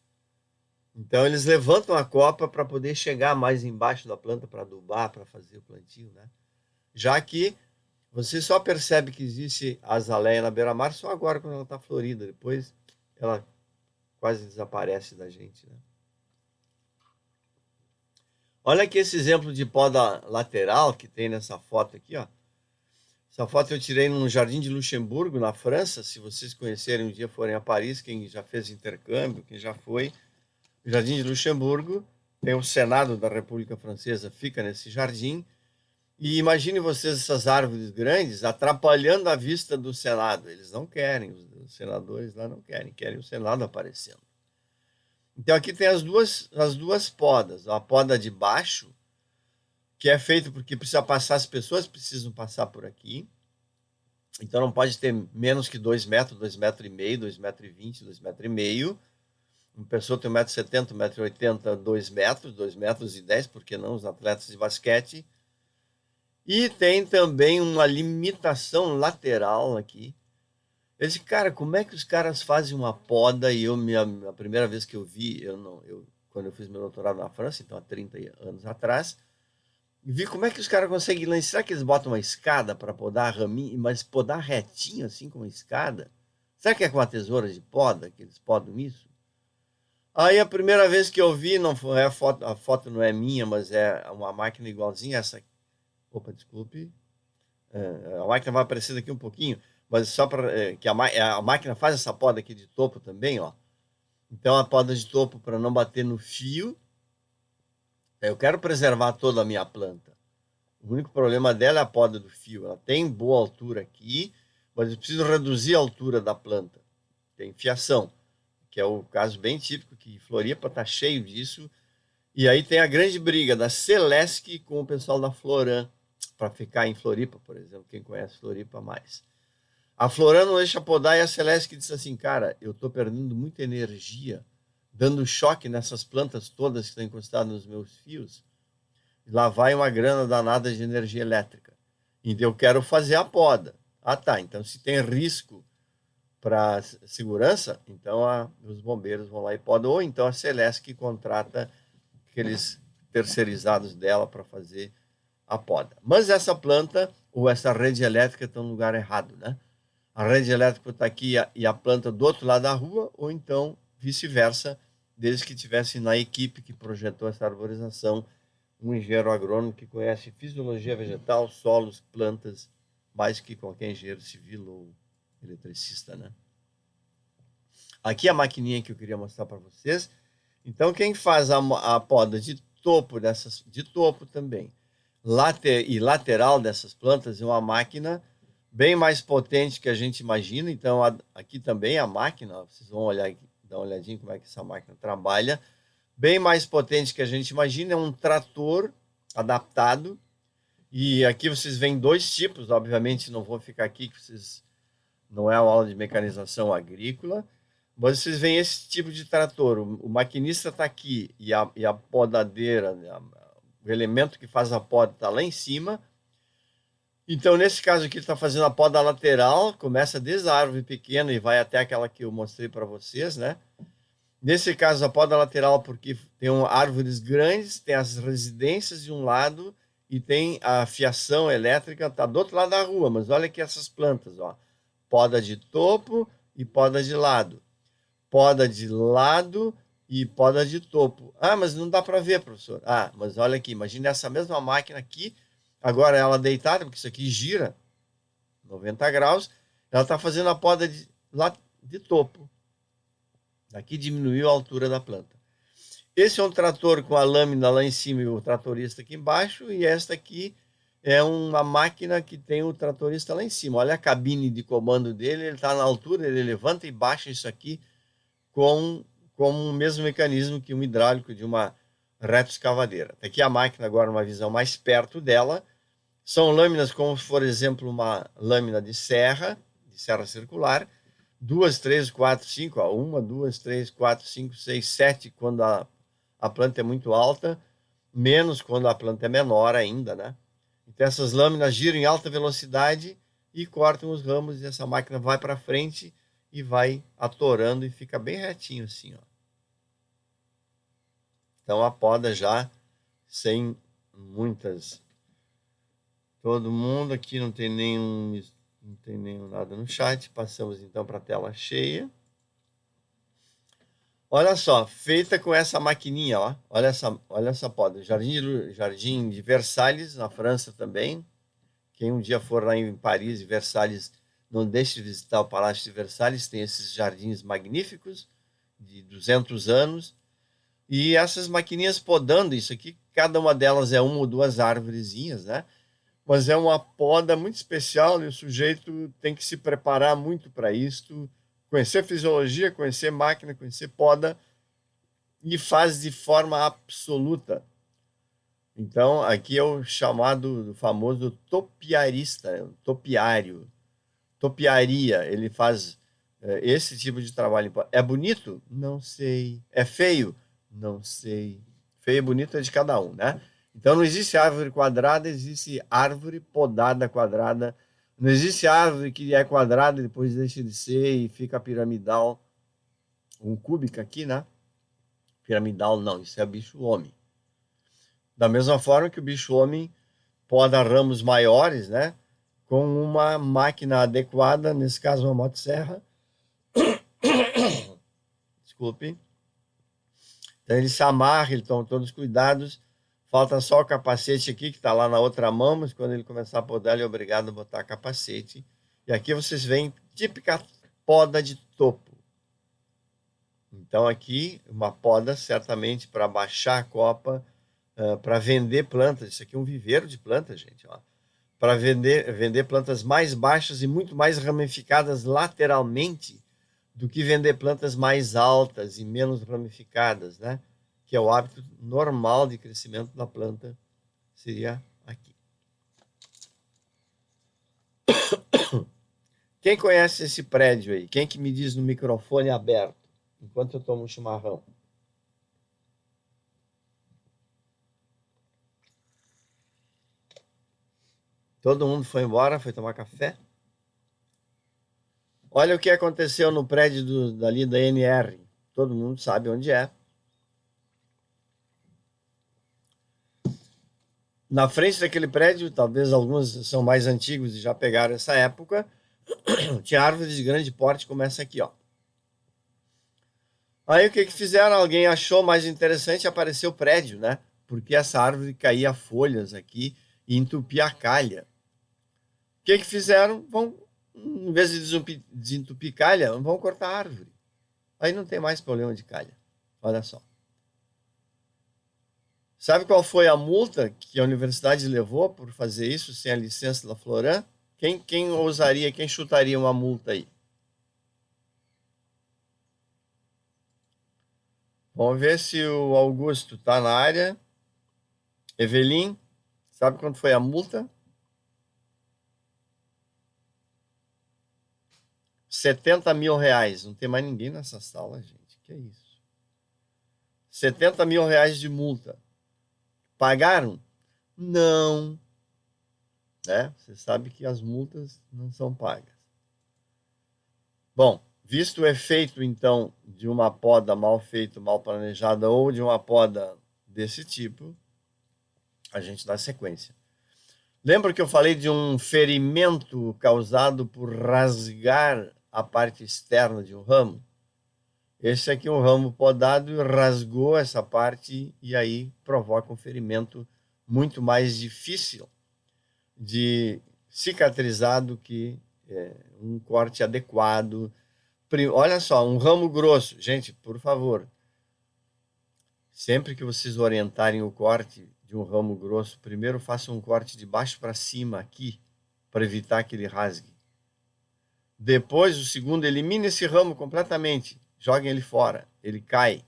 Então eles levantam a copa para poder chegar mais embaixo da planta para adubar, para fazer o plantio, né? Já que você só percebe que existe a azaleia na beira-mar só agora quando ela está florida, depois ela quase desaparece da gente, né? Olha aqui esse exemplo de poda lateral que tem nessa foto aqui, ó. Essa foto eu tirei num jardim de Luxemburgo, na França. Se vocês conhecerem um dia, forem a Paris, quem já fez intercâmbio, quem já foi, o Jardim de Luxemburgo, tem o Senado da República Francesa, fica nesse jardim. E imagine vocês essas árvores grandes atrapalhando a vista do Senado. Eles não querem, os senadores lá não querem, querem o Senado aparecendo. Então aqui tem as duas podas. A poda de baixo, que é feita porque precisa passar, as pessoas precisam passar por aqui. Então não pode ter menos que 2 metros, 2,5 metros, 2,20 metros, 2,5 metros. Uma pessoa tem 1,70 m, 1,80 m, 2 metros, 2,10 metros, por que não os atletas de basquete? E tem também uma limitação lateral aqui. Eu disse, cara, como é que os caras fazem uma poda? E a primeira vez que eu vi, quando eu fiz meu doutorado na França, então há 30 anos atrás, vi como é que os caras conseguem lá. Será que eles botam uma escada para podar a raminha, mas podar retinho assim com uma escada? Será que é com a tesoura de poda que eles podam isso? Aí a primeira vez que eu vi, não foi a foto não é minha, mas é uma máquina igualzinha a essa. Opa, desculpe. A máquina vai aparecer daqui um pouquinho, mas só para que a máquina faz essa poda aqui de topo também, ó. Então a poda de topo para não bater no fio. Eu quero preservar toda a minha planta. O único problema dela é a poda do fio. Ela tem boa altura aqui, mas eu preciso reduzir a altura da planta. Tem fiação, que é o caso bem típico que Floripa está cheio disso. E aí tem a grande briga da Celesc com o pessoal da Floran, para ficar em Floripa, por exemplo, quem conhece Floripa mais. A Floran não deixa podar e a Celesc disse assim, cara, eu estou perdendo muita energia, dando choque nessas plantas todas que estão encostadas nos meus fios. Lá vai uma grana danada de energia elétrica. Então eu quero fazer a poda. Ah, tá. Então se tem risco para segurança, então os bombeiros vão lá e podam, ou então a Celesc contrata aqueles terceirizados dela para fazer a poda. Mas essa planta ou essa rede elétrica está no lugar errado, né? A rede elétrica está aqui e a planta do outro lado da rua, ou então vice-versa, desde que tivesse na equipe que projetou essa arborização um engenheiro agrônomo que conhece fisiologia vegetal, solos, plantas, mais que qualquer engenheiro civil ou eletricista, né? Aqui a maquininha que eu queria mostrar para vocês. Então, quem faz a poda de topo de topo também, e lateral dessas plantas é uma máquina bem mais potente que a gente imagina. Então, aqui também a máquina, vocês vão olhar aqui, dar uma olhadinha como é que essa máquina trabalha, bem mais potente que a gente imagina, é um trator adaptado. E aqui vocês veem dois tipos, obviamente não vou ficar aqui, que vocês não é uma aula de mecanização agrícola, mas vocês veem esse tipo de trator. O maquinista está aqui e a podadeira, o elemento que faz a poda está lá em cima. Então, nesse caso aqui, ele está fazendo a poda lateral, começa desde a árvore pequena e vai até aquela que eu mostrei para vocês, né? Nesse caso, a poda lateral, porque tem árvores grandes, tem as residências de um lado e tem a fiação elétrica, está do outro lado da rua. Mas olha aqui essas plantas, ó. Poda de topo e poda de lado. Poda de lado e poda de topo. Ah, mas não dá para ver, professor. Ah, mas olha aqui, imagina essa mesma máquina aqui, agora ela deitada, porque isso aqui gira 90 graus, ela está fazendo a poda de topo. Aqui diminuiu a altura da planta. Esse é um trator com a lâmina lá em cima e o tratorista aqui embaixo, e esta aqui é uma máquina que tem o tratorista lá em cima. Olha a cabine de comando dele, ele está na altura, ele levanta e baixa isso aqui com o mesmo mecanismo que um hidráulico de uma retroescavadeira. Tá aqui a máquina agora, uma visão mais perto dela. São lâminas como, por exemplo, uma lâmina de serra circular, 2, 3, 4, 5, 1, 2, 3, 4, 5, 6, 7, quando a planta é muito alta, menos quando a planta é menor ainda, né? Então essas lâminas giram em alta velocidade e cortam os ramos, e essa máquina vai para frente e vai atorando e fica bem retinho assim, ó. Então a poda já sem muitas... Todo mundo aqui não tem nenhum nada no chat. Passamos então para a tela cheia. Olha só, feita com essa maquininha, ó. Olha essa poda. Jardim de Versalhes, na França também. Quem um dia for lá em Paris e Versalhes, não deixe de visitar o Palácio de Versalhes. Tem esses jardins magníficos de 200 anos. E essas maquininhas podando isso aqui, cada uma delas é uma ou duas árvorezinhas, né? Mas é uma poda muito especial e o sujeito tem que se preparar muito para isso, conhecer fisiologia, conhecer máquina, conhecer poda, e faz de forma absoluta. Então, aqui é o chamado, famoso topiarista, topiário, topiaria. Ele faz esse tipo de trabalho. É bonito? Não sei. É feio? Não sei. Feio e bonito é de cada um, né? Então, não existe árvore quadrada, existe árvore podada quadrada. Não existe árvore que é quadrada e depois deixa de ser e fica piramidal. Um cúbica aqui, né? Piramidal não, isso é bicho-homem. Da mesma forma que o bicho-homem poda ramos maiores, né? Com uma máquina adequada, nesse caso uma motosserra. Desculpe. Então, ele se amarra, ele toma todos os cuidados. Falta só o capacete aqui, que está lá na outra mão, mas quando ele começar a podar, ele é obrigado a botar capacete. E aqui vocês veem típica poda de topo. Então, aqui, uma poda certamente para baixar a copa, para vender plantas. Isso aqui é um viveiro de plantas, gente. Para vender plantas mais baixas e muito mais ramificadas lateralmente do que vender plantas mais altas e menos ramificadas, né? Que é o hábito normal de crescimento da planta, seria aqui. Quem conhece esse prédio aí? Quem que me diz no microfone aberto, enquanto eu tomo um chimarrão? Todo mundo foi embora, foi tomar café? Olha o que aconteceu no prédio dali da NR. Todo mundo sabe onde é. Na frente daquele prédio, talvez alguns são mais antigos e já pegaram essa época, tinha árvores de grande porte como essa aqui, ó. Aí o que fizeram? Alguém achou mais interessante, apareceu o prédio, né? Porque essa árvore caía folhas aqui e entupia a calha. O que fizeram? em vez de desentupir calha, vão cortar a árvore. Aí não tem mais problema de calha. Olha só. Sabe qual foi a multa que a universidade levou por fazer isso sem a licença da Floran? Quem ousaria, quem chutaria uma multa aí? Vamos ver se o Augusto está na área. Evelyn, sabe quanto foi a multa? 70 mil reais. Não tem mais ninguém nessa sala, gente. Que isso? 70 mil reais de multa. Pagaram? Não. Né? Você sabe que as multas não são pagas. Bom, visto o efeito, então, de uma poda mal feita, mal planejada, ou de uma poda desse tipo, a gente dá sequência. Lembra que eu falei de um ferimento causado por rasgar a parte externa de um ramo? Esse aqui é um ramo podado e rasgou essa parte e aí provoca um ferimento muito mais difícil de cicatrizar do que um corte adequado. Olha só, um ramo grosso. Gente, por favor, sempre que vocês orientarem o corte de um ramo grosso, primeiro façam um corte de baixo para cima aqui, para evitar que ele rasgue. Depois, o segundo, elimine esse ramo completamente. Joguem ele fora, ele cai.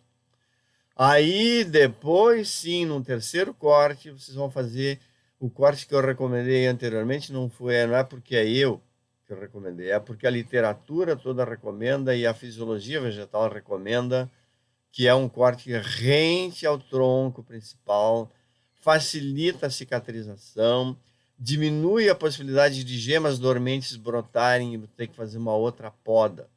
Aí, depois, sim, no terceiro corte, vocês vão fazer o corte que eu recomendei anteriormente. Não é porque é eu que eu recomendei, é porque a literatura toda recomenda e a fisiologia vegetal recomenda, que é um corte rente ao tronco principal, facilita a cicatrização, diminui a possibilidade de gemas dormentes brotarem e ter que fazer uma outra poda,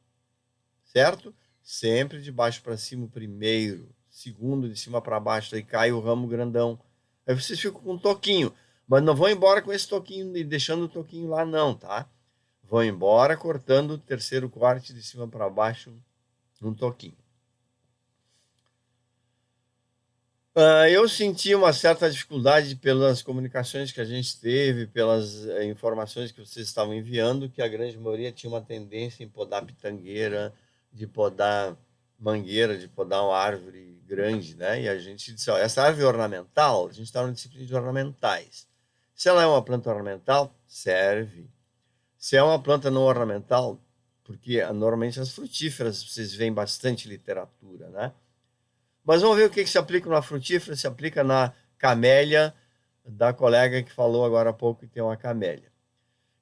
certo? Sempre de baixo para cima o primeiro, segundo de cima para baixo, aí cai o ramo grandão. Aí vocês ficam com um toquinho, mas não vão embora com esse toquinho e deixando o toquinho lá não, tá? Vão embora cortando o terceiro corte de cima para baixo num toquinho. Eu senti uma certa dificuldade pelas comunicações que a gente teve, pelas informações que vocês estavam enviando, que a grande maioria tinha uma tendência em podar pitangueira, de podar mangueira, de podar uma árvore grande, né? E a gente disse, ó, essa árvore ornamental, a gente está na disciplina de ornamentais. Se ela é uma planta ornamental, serve. Se é uma planta não ornamental, porque normalmente as frutíferas, vocês veem bastante literatura, né? Mas vamos ver o que se aplica na frutífera, se aplica na camélia, da colega que falou agora há pouco que tem uma camélia.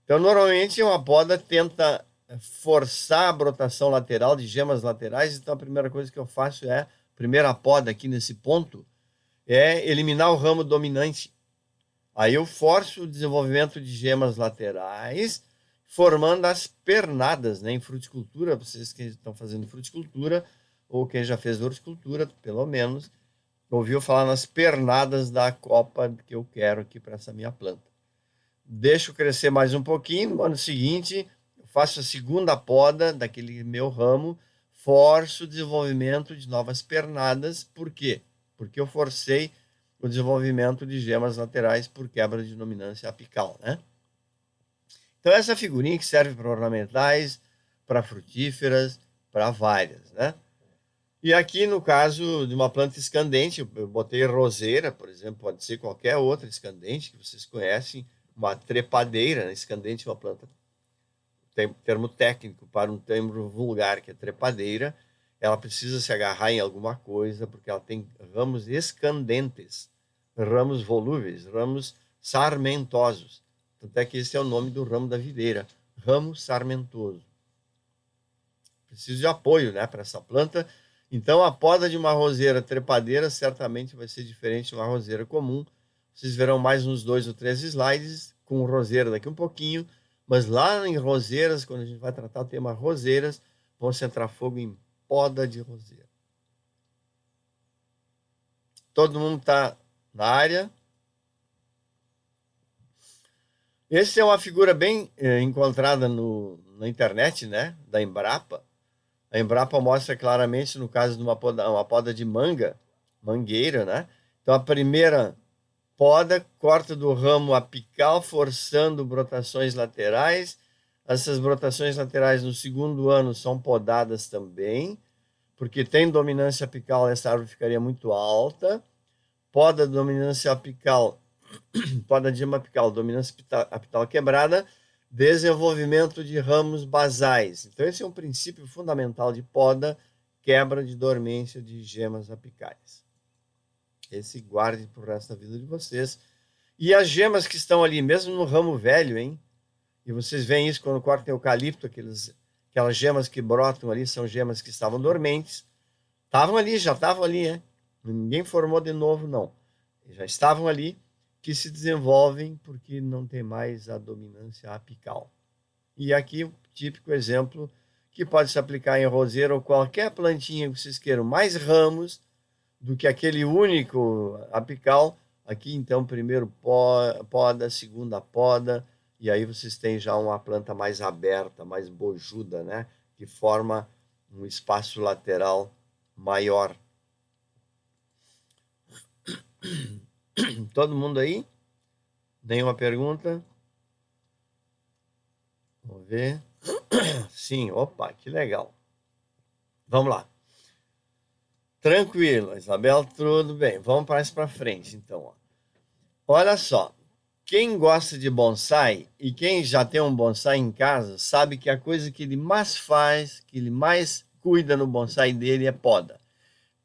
Então, normalmente, uma poda tenta forçar a brotação lateral de gemas laterais, então a primeira coisa que eu faço a primeira poda aqui nesse ponto, é eliminar o ramo dominante. Aí eu forço o desenvolvimento de gemas laterais, formando as pernadas, né? Em fruticultura, vocês que estão fazendo fruticultura, ou quem já fez horticultura, pelo menos, ouviu falar nas pernadas da copa que eu quero aqui para essa minha planta. Deixo crescer mais um pouquinho, no ano seguinte, eu faço a segunda poda daquele meu ramo, forço o desenvolvimento de novas pernadas. Por quê? Porque eu forcei o desenvolvimento de gemas laterais por quebra de dominância apical, né? Então, essa figurinha que serve para ornamentais, para frutíferas, para várias, né? E aqui, no caso de uma planta escandente, eu botei roseira, por exemplo, pode ser qualquer outra escandente que vocês conhecem, uma trepadeira, né? Escandente é uma planta, tem termo técnico para um termo vulgar, que é trepadeira. Ela precisa se agarrar em alguma coisa, porque ela tem ramos escandentes, ramos volúveis, ramos sarmentosos. Tanto é que esse é o nome do ramo da videira, ramo sarmentoso. Preciso de apoio, né, para essa planta. Então, a poda de uma roseira trepadeira certamente vai ser diferente de uma roseira comum. Vocês verão mais uns 2 ou 3 slides com roseira daqui um pouquinho. Mas lá em roseiras, quando a gente vai tratar o tema roseiras, vamos centrar fogo em poda de roseira. Todo mundo está na área? Essa é uma figura bem encontrada na internet, né, da Embrapa. A Embrapa mostra claramente, no caso de uma poda de mangueira, né? Então, a primeira poda corta do ramo apical, forçando brotações laterais. Essas brotações laterais no segundo ano são podadas também, porque tem dominância apical, essa árvore ficaria muito alta. Poda dominância apical, poda dima apical, dominância apical quebrada, desenvolvimento de ramos basais. Então, esse é um princípio fundamental de poda, quebra de dormência de gemas apicais. Esse guarde para o resto da vida de vocês. E as gemas que estão ali, mesmo no ramo velho, hein? E vocês veem isso quando cortam eucalipto, aquelas gemas que brotam ali, são gemas que estavam dormentes. Estavam ali, já estavam ali, né? Ninguém formou de novo, não. Já estavam ali, que se desenvolvem porque não tem mais a dominância apical. E aqui o típico exemplo que pode se aplicar em roseira ou qualquer plantinha que vocês queiram mais ramos do que aquele único apical. Aqui, então, primeiro poda, segunda poda, e aí vocês têm já uma planta mais aberta, mais bojuda, né? Que forma um espaço lateral maior. Todo mundo aí? Nenhuma pergunta? Vamos ver. Sim, opa, que legal. Vamos lá. Tranquilo, Isabel, tudo bem. Vamos para frente, então. Ó. Olha só, quem gosta de bonsai e quem já tem um bonsai em casa, sabe que a coisa que ele mais faz, que ele mais cuida no bonsai dele é poda.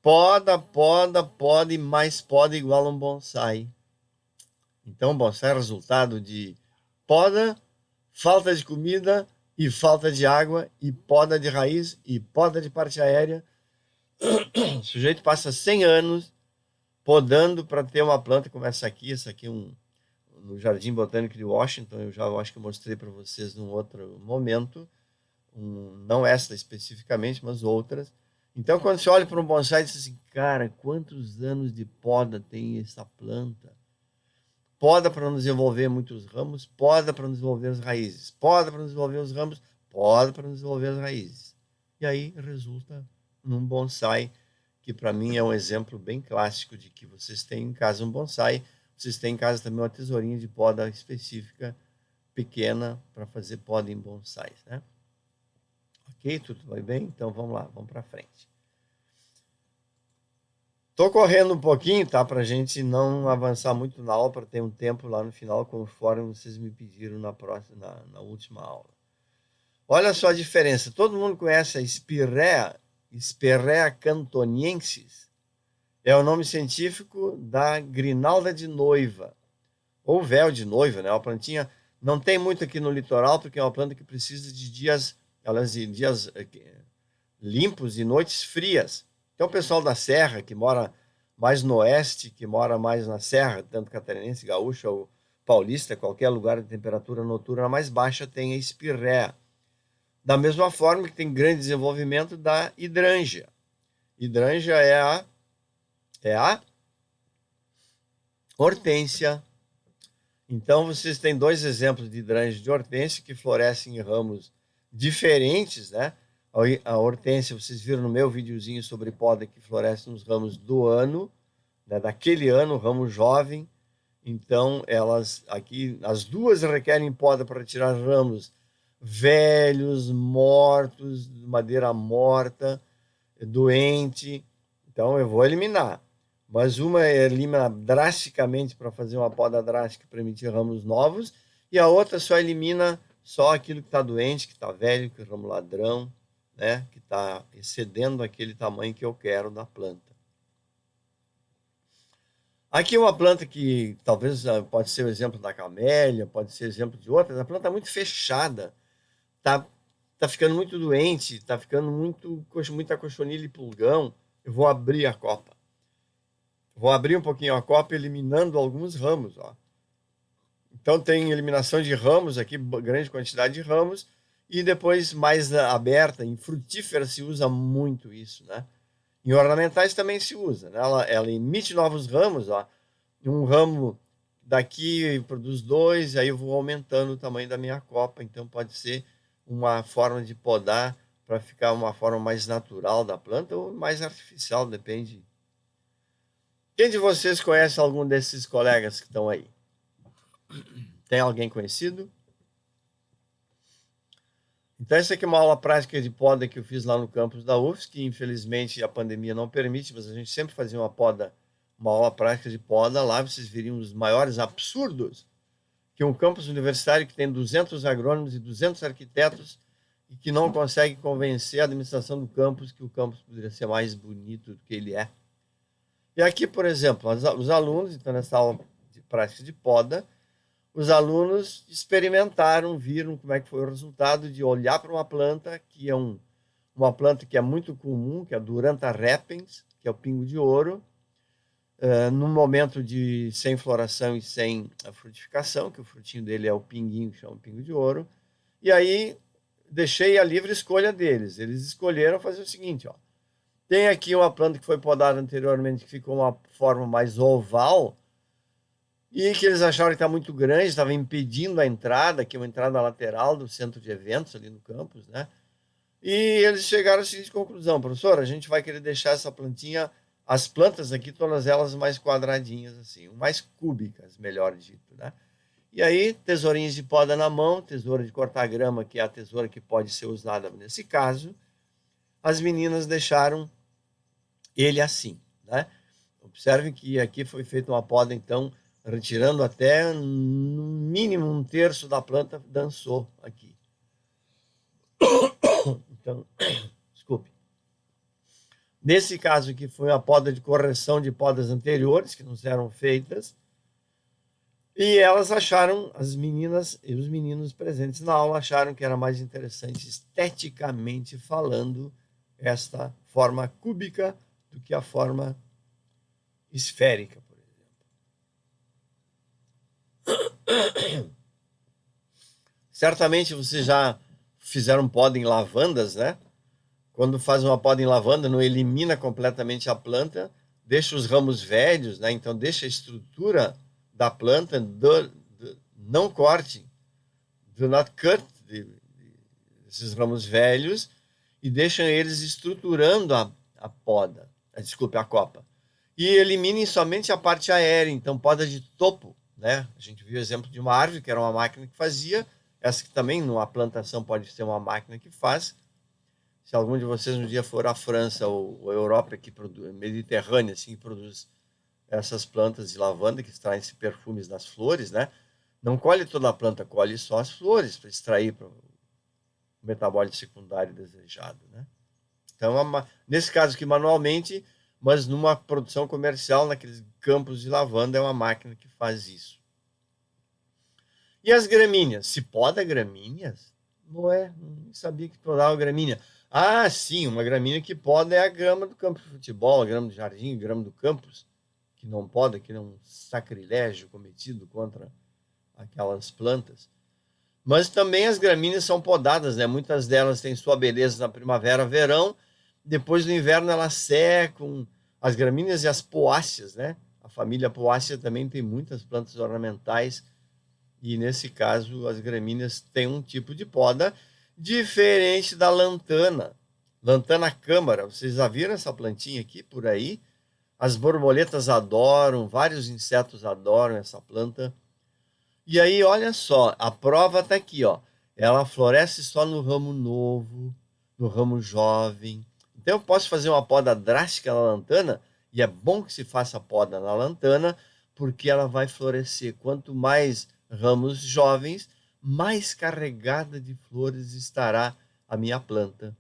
Poda, poda, poda e mais poda igual a um bonsai. Então, bonsai é resultado de poda, falta de comida e falta de água e poda de raiz e poda de parte aérea. O sujeito passa 100 anos podando para ter uma planta como essa aqui no Jardim Botânico de Washington, eu acho que eu mostrei para vocês num outro momento, não essa especificamente, mas outras. Então, quando você olha para um bonsai e diz assim, cara, quantos anos de poda tem essa planta? Poda para não desenvolver muitos ramos, poda para não desenvolver as raízes, poda para não desenvolver os ramos, poda para não desenvolver as raízes. E aí resulta num bonsai, que para mim é um exemplo bem clássico de que vocês têm em casa um bonsai, vocês têm em casa também uma tesourinha de poda específica, pequena, para fazer poda em bonsais, né? Ok? Tudo vai bem? Então vamos lá, vamos para frente. Estou correndo um pouquinho, tá? Para a gente não avançar muito na aula, para ter um tempo lá no final, conforme vocês me pediram na última aula. Olha só a diferença. Todo mundo conhece a Spiraea cantoniensis. É o nome científico da grinalda de noiva, ou véu de noiva, né? Uma plantinha, não tem muito aqui no litoral, porque é uma planta que precisa de dias limpos e noites frias. Então, o pessoal da Serra, que mora mais no oeste, que mora mais na Serra, tanto catarinense, gaúcha ou paulista, qualquer lugar de temperatura noturna mais baixa, tem a espirréa. Da mesma forma que tem grande desenvolvimento da hidrângia. Hidrângia é a hortênsia. Então, vocês têm dois exemplos de hidrângia e de hortênsia que florescem em ramos diferentes, né? A hortênsia, vocês viram no meu videozinho sobre poda que floresce nos ramos do ano, né, daquele ano, ramo jovem. Então, as duas requerem poda para tirar ramos velhos, mortos, madeira morta, doente. Então, eu vou eliminar. Mas uma elimina drasticamente para fazer uma poda drástica para emitir ramos novos, e a outra só elimina só aquilo que está doente, que está velho, que é o ramo ladrão, né, que está excedendo aquele tamanho que eu quero da planta. Aqui uma planta que talvez pode ser o exemplo da camélia, pode ser exemplo de outras. A planta é muito fechada, tá ficando muito doente, tá ficando muita cochonilha e pulgão. Eu vou abrir a copa. Vou abrir um pouquinho a copa, eliminando alguns ramos, ó. Então tem eliminação de ramos aqui, grande quantidade de ramos, e depois mais aberta, em frutífera se usa muito isso, né? Em ornamentais também se usa, né? Ela emite novos ramos, ó. Um ramo daqui produz dois, aí eu vou aumentando o tamanho da minha copa, então pode ser uma forma de podar para ficar uma forma mais natural da planta ou mais artificial, depende. Quem de vocês conhece algum desses colegas que estão aí? Tem alguém conhecido? Então, essa aqui é uma aula prática de poda que eu fiz lá no campus da UFSC, que infelizmente a pandemia não permite, mas a gente sempre fazia uma aula prática de poda. Lá vocês veriam os maiores absurdos que um campus universitário que tem 200 agrônomos e 200 arquitetos e que não consegue convencer a administração do campus que o campus poderia ser mais bonito do que ele é. E aqui, por exemplo, os alunos, então nessa aula de prática de poda, os alunos experimentaram, viram como é que foi o resultado de olhar para uma planta que é uma planta que é muito comum, que é a Duranta repens, que é o pingo de ouro, num momento de sem floração e sem a frutificação, que o frutinho dele é o pinguinho, que chama pingo de ouro. E aí deixei a livre escolha deles. Eles escolheram fazer o seguinte, ó. Tem aqui uma planta que foi podada anteriormente, que ficou uma forma mais oval, e que eles acharam que está muito grande, estava impedindo a entrada, que é uma entrada lateral do centro de eventos ali no campus, né? E eles chegaram à seguinte conclusão: professor, a gente vai querer deixar essa plantinha, as plantas aqui, todas elas mais quadradinhas, assim, mais cúbicas, melhor dito, né? E aí, tesourinhas de poda na mão, tesoura de cortar grama, que é a tesoura que pode ser usada nesse caso, as meninas deixaram ele assim, né? Observem que aqui foi feita uma poda, então, retirando até no mínimo um terço da planta, dançou aqui. Então, desculpe. Nesse caso aqui foi uma poda de correção de podas anteriores, que não eram feitas, e elas acharam, as meninas e os meninos presentes na aula acharam que era mais interessante, esteticamente falando, esta forma cúbica do que a forma esférica, por exemplo. Certamente vocês já fizeram poda em lavandas, né? Quando faz uma poda em lavanda, não elimina completamente a planta, deixa os ramos velhos, né? Então deixa a estrutura da planta, não corte, do not cut esses ramos velhos e deixam eles estruturando a poda, desculpe, a copa. E eliminem somente a parte aérea, então poda de topo, né? A gente viu o exemplo de uma árvore, que era uma máquina que fazia, essa que também numa plantação pode ser uma máquina que faz. Se algum de vocês um dia for à França ou à Europa, que produz, Mediterrânea, assim, que produz essas plantas de lavanda que extraem esses perfumes das flores, né? Não colhe toda a planta, colhe só as flores para extrair o metabólito secundário desejado, né? Então, nesse caso aqui, manualmente, mas numa produção comercial, naqueles campos de lavanda, é uma máquina que faz isso. E as gramíneas? Se poda gramíneas? Não sabia que podava gramínea. Ah, sim, uma gramínea que poda é a grama do campo de futebol, a grama do jardim, a grama do campus, que não poda, que é um sacrilégio cometido contra aquelas plantas. Mas também as gramíneas são podadas, né? Muitas delas têm sua beleza na primavera, verão, depois no inverno elas secam. As gramíneas e as poáceas, né? A família poácea também tem muitas plantas ornamentais e, nesse caso, as gramíneas têm um tipo de poda diferente da lantana. Lantana câmara, vocês já viram essa plantinha aqui por aí? As borboletas adoram, vários insetos adoram essa planta. E aí, olha só, a prova está aqui, ó. Ela floresce só no ramo novo, no ramo jovem. Então, eu posso fazer uma poda drástica na lantana, e é bom que se faça poda na lantana, porque ela vai florescer. Quanto mais ramos jovens, mais carregada de flores estará a minha planta.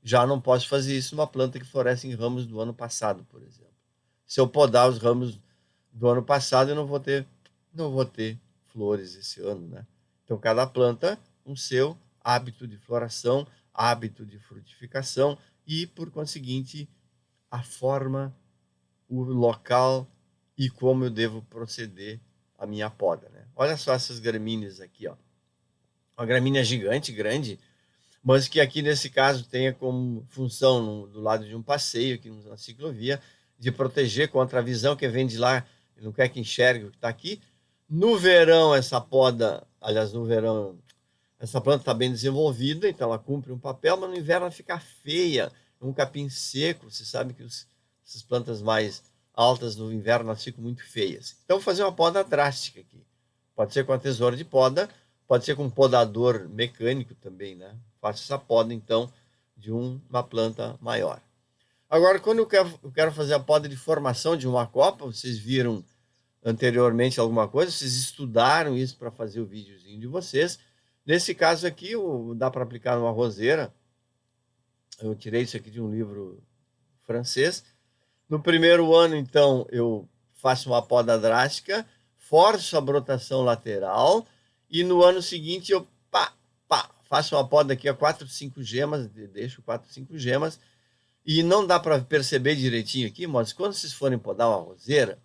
Já não posso fazer isso numa planta que floresce em ramos do ano passado, por exemplo. Se eu podar os ramos do ano passado, eu não vou ter flores esse ano, né? Então, cada planta com seu hábito de floração, hábito de frutificação e, por conseguinte, a forma, o local e como eu devo proceder a minha poda, né? Olha só essas gramíneas aqui, ó. Uma gramínea gigante, grande, mas que aqui nesse caso tenha como função do lado de um passeio aqui na ciclovia de proteger contra a visão que vem de lá e não quer que enxergue o que está aqui. No verão, essa poda, aliás, no verão, essa planta está bem desenvolvida, então ela cumpre um papel, mas no inverno ela fica feia, é um capim seco. Você sabe que essas plantas mais altas no inverno elas ficam muito feias. Então, vou fazer uma poda drástica aqui. Pode ser com a tesoura de poda, pode ser com um podador mecânico também, né? faço essa poda, então, de uma planta maior. Agora, quando eu quero fazer a poda de formação de uma copa, vocês viram anteriormente alguma coisa, vocês estudaram isso para fazer o videozinho de vocês. Nesse caso aqui, dá para aplicar numa roseira. Eu tirei isso aqui de um livro francês. No primeiro ano, então, eu faço uma poda drástica, forço a brotação lateral, e no ano seguinte eu faço uma poda aqui a 4, 5 gemas, deixo 4, 5 gemas, e não dá para perceber direitinho aqui, mas quando vocês forem podar uma roseira,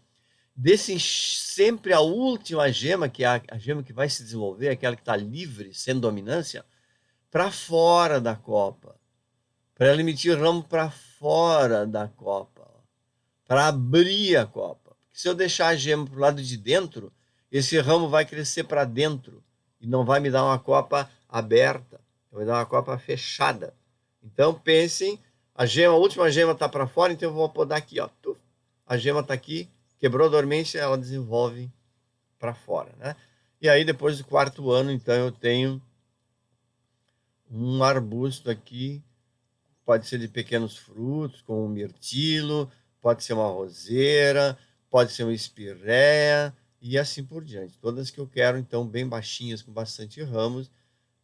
deixem sempre a última gema, que é a gema que vai se desenvolver, aquela que está livre, sem dominância, para fora da copa, para ela emitir ramo para fora da copa, para abrir a copa. Porque se eu deixar a gema para o lado de dentro, esse ramo vai crescer para dentro e não vai me dar uma copa aberta, vai dar uma copa fechada. Então pensem, a última gema está para fora, então eu vou podar aqui, ó. A gema está aqui, quebrou a dormência, ela desenvolve para fora, né? E aí depois do quarto ano, então eu tenho um arbusto aqui, pode ser de pequenos frutos, como um mirtilo, pode ser uma roseira, pode ser uma espiréia e assim por diante. Todas que eu quero, então, bem baixinhas, com bastante ramos.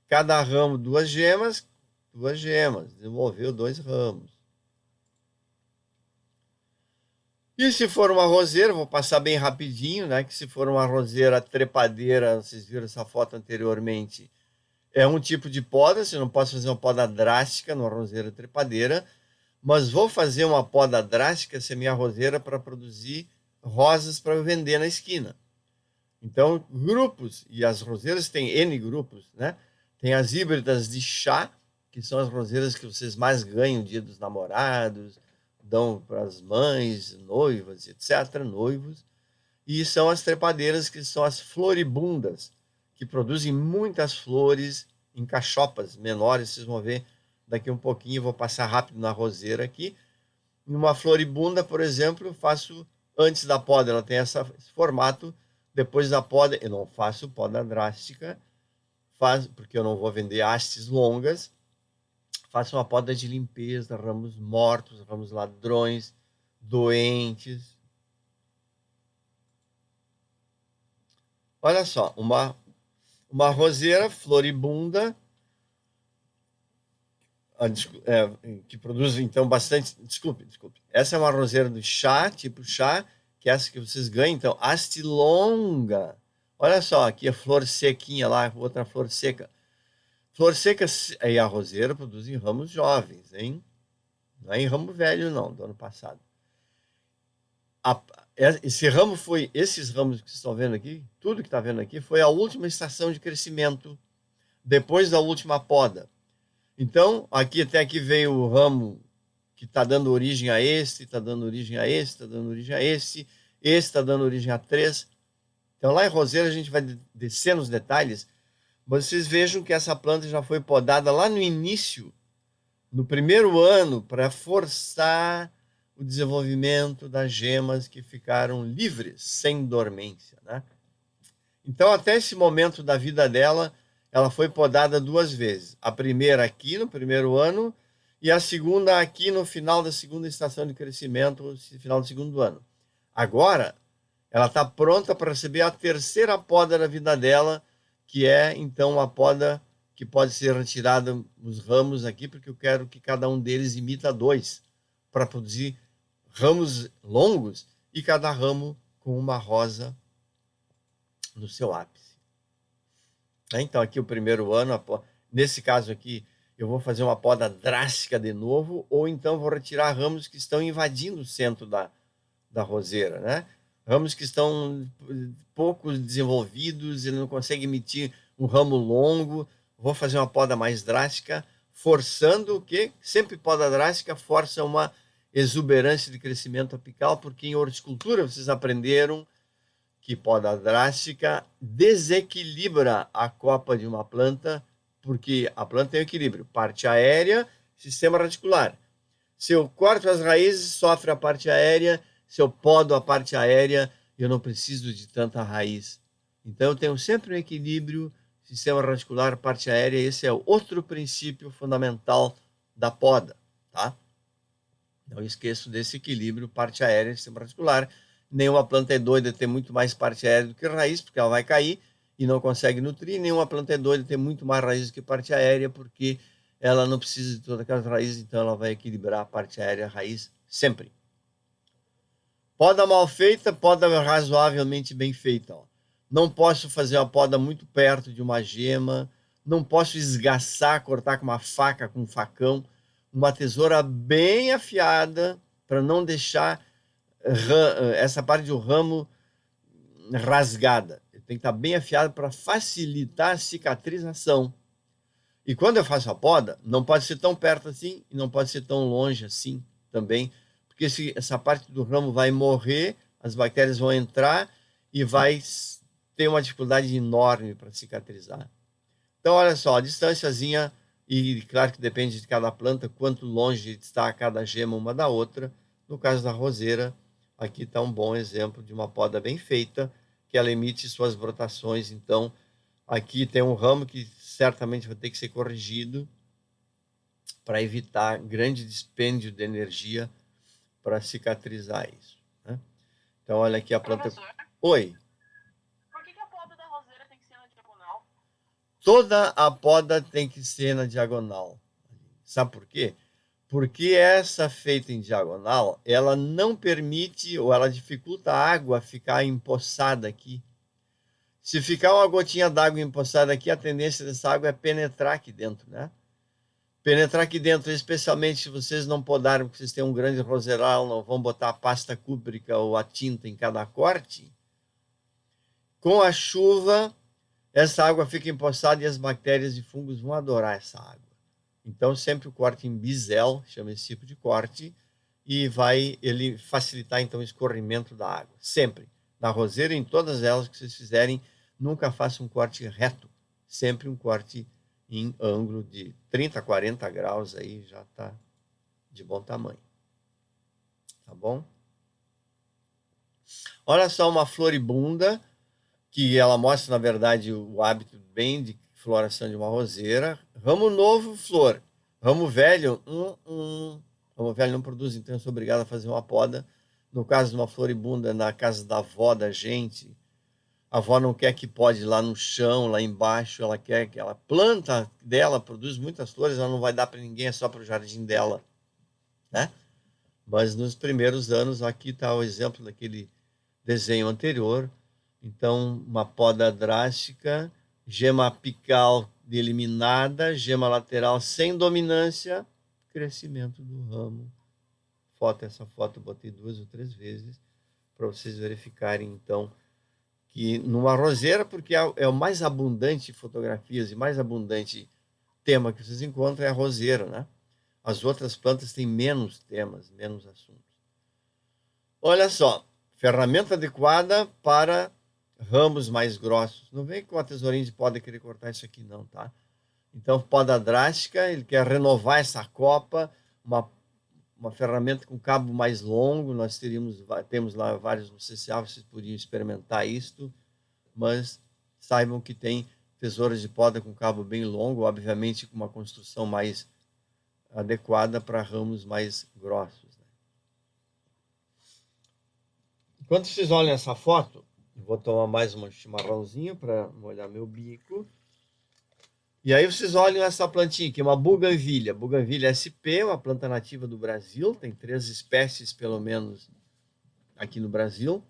Cada ramo, 2 gemas, desenvolveu 2 ramos. E se for uma roseira, vou passar bem rapidinho, né? Que se for uma roseira trepadeira, vocês viram essa foto anteriormente, é um tipo de poda, você não pode fazer uma poda drástica numa roseira trepadeira, mas vou fazer uma poda drástica se a minha roseira para produzir rosas para vender na esquina. Então, grupos, e as roseiras têm N grupos, né? Tem as híbridas de chá, que são as roseiras que vocês mais ganham no dia dos namorados, dão para as mães, noivas, etc., noivos. E são as trepadeiras, que são as floribundas, que produzem muitas flores em cachopas menores. Vocês vão ver daqui um pouquinho, vou passar rápido na roseira aqui. Numa floribunda, por exemplo, eu faço antes da poda, ela tem esse formato. Depois da poda, eu não faço poda drástica, porque eu não vou vender hastes longas. Faço uma poda de limpeza, ramos mortos, ramos ladrões, doentes. Olha só, uma roseira floribunda, que produz, então, bastante... Desculpe. Essa é uma roseira do chá, tipo chá, que é essa que vocês ganham. Então, haste longa. Olha só, aqui a flor sequinha lá, outra flor seca. Flor seca e a roseira produzem ramos jovens, hein? Não é em ramo velho, não, do ano passado. Esses ramos que vocês estão vendo aqui, tudo que está vendo aqui, foi a última estação de crescimento, depois da última poda. Então, até aqui veio o ramo que está dando origem a esse, está dando origem a esse, está dando origem a esse está dando origem a 3. Então, lá em roseira, a gente vai descer nos detalhes. Vocês vejam que essa planta já foi podada lá no início, no primeiro ano, para forçar o desenvolvimento das gemas que ficaram livres, sem dormência, né? Então, até esse momento da vida dela, ela foi podada 2 vezes. A primeira aqui, no primeiro ano, e a segunda aqui, no final da segunda estação de crescimento, no final do segundo ano. Agora, ela está pronta para receber a terceira poda da vida dela, que é, então, uma poda que pode ser retirada os ramos aqui, porque eu quero que cada um deles imita 2, para produzir ramos longos e cada ramo com uma rosa no seu ápice. Então, aqui o primeiro ano, nesse caso aqui, eu vou fazer uma poda drástica de novo, ou então vou retirar ramos que estão invadindo o centro da roseira, né? Ramos que estão pouco desenvolvidos, ele não consegue emitir um ramo longo. Vou fazer uma poda mais drástica, forçando o quê? Sempre poda drástica força uma exuberância de crescimento apical, porque em horticultura vocês aprenderam que poda drástica desequilibra a copa de uma planta, porque a planta tem equilíbrio, parte aérea, sistema radicular. Se eu corto as raízes, sofre a parte aérea. Se eu podo a parte aérea, eu não preciso de tanta raiz. Então, eu tenho sempre um equilíbrio sistema radicular, parte aérea, esse é outro princípio fundamental da poda, tá? Não esqueço desse equilíbrio, parte aérea e sistema radicular. Nenhuma planta é doida de ter muito mais parte aérea do que raiz, porque ela vai cair e não consegue nutrir. Nenhuma planta é doida de ter muito mais raiz do que parte aérea, porque ela não precisa de todas aquelas raízes, então ela vai equilibrar a parte aérea e a raiz sempre. Poda mal feita, poda razoavelmente bem feita. Ó. Não posso fazer uma poda muito perto de uma gema, não posso esgaçar, cortar com uma faca, com um facão, uma tesoura bem afiada para não deixar essa parte do ramo rasgada. Tem que estar bem afiado para facilitar a cicatrização. E quando eu faço a poda, não pode ser tão perto assim e não pode ser tão longe assim também, porque essa parte do ramo vai morrer, as bactérias vão entrar e vai ter uma dificuldade enorme para cicatrizar. Então, olha só, a distânciazinha, e claro que depende de cada planta, quanto longe está cada gema uma da outra. No caso da roseira, aqui está um bom exemplo de uma poda bem feita, que ela emite suas brotações. Então, aqui tem um ramo que certamente vai ter que ser corrigido para evitar grande dispêndio de energia para cicatrizar isso. Né? Então, olha aqui a planta... Professor, Oi. por que a poda da roseira tem que ser na diagonal? Toda a poda tem que ser na diagonal. Sabe por quê? Porque essa feita em diagonal, ela não permite ou ela dificulta a água ficar empoçada aqui. Se ficar uma gotinha d'água empoçada aqui, a tendência dessa água é penetrar aqui dentro, né? Penetrar aqui dentro, especialmente se vocês não podarem, porque vocês têm um grande roseral, não vão botar a pasta cúprica ou a tinta em cada corte. Com a chuva, essa água fica empoçada e as bactérias e fungos vão adorar essa água. Então, sempre o corte em bisel, chama esse tipo de corte, e vai ele facilitar, então, o escorrimento da água. Sempre. Na roseira, em todas elas que vocês fizerem, nunca façam um corte reto. Sempre um corte em ângulo de 30, 40 graus, aí já está de bom tamanho. Tá bom? Olha só uma floribunda, que ela mostra, na verdade, o hábito bem de floração de uma roseira. Ramo novo, flor. Ramo velho, Ramo velho não produz, então eu sou obrigado a fazer uma poda. No caso de uma floribunda, na casa da avó da gente, a avó não quer que pode lá no chão, lá embaixo, ela quer que ela planta dela, produz muitas flores, ela não vai dar para ninguém, é só para o jardim dela, né? Mas nos primeiros anos, aqui está o exemplo daquele desenho anterior. Então, uma poda drástica, gema apical eliminada, gema lateral sem dominância, crescimento do ramo. Essa foto eu botei 2 ou 3 vezes para vocês verificarem, então, que numa roseira, porque é o mais abundante fotografias e mais abundante tema que vocês encontram é a roseira, né? As outras plantas têm menos temas, menos assuntos. Olha só, ferramenta adequada para ramos mais grossos. Não vem com a tesourinha de poda querer cortar isso aqui não, tá? Então, poda drástica, ele quer renovar essa copa, uma ferramenta com cabo mais longo, nós temos lá vários no CCA, vocês podiam experimentar isto, mas saibam que tem tesouras de poda com cabo bem longo, obviamente com uma construção mais adequada para ramos mais grossos. Né? Enquanto vocês olham essa foto, vou tomar mais um chimarrãozinho para molhar meu bico. E aí vocês olham essa plantinha aqui, uma buganvília. Buganvília SP, uma planta nativa do Brasil. Tem 3 espécies, pelo menos, aqui no Brasil.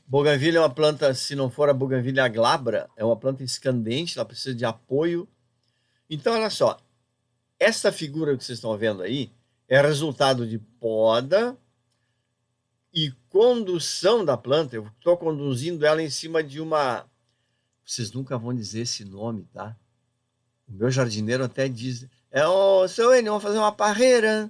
Buganvília é uma planta, se não for a buganvília glabra, é uma planta escandente, ela precisa de apoio. Então, olha só, essa figura que vocês estão vendo aí é resultado de poda e condução da planta. Eu estou conduzindo ela em cima de uma... Vocês nunca vão dizer esse nome, tá? O meu jardineiro até diz, seu Enio, vamos fazer uma parreira.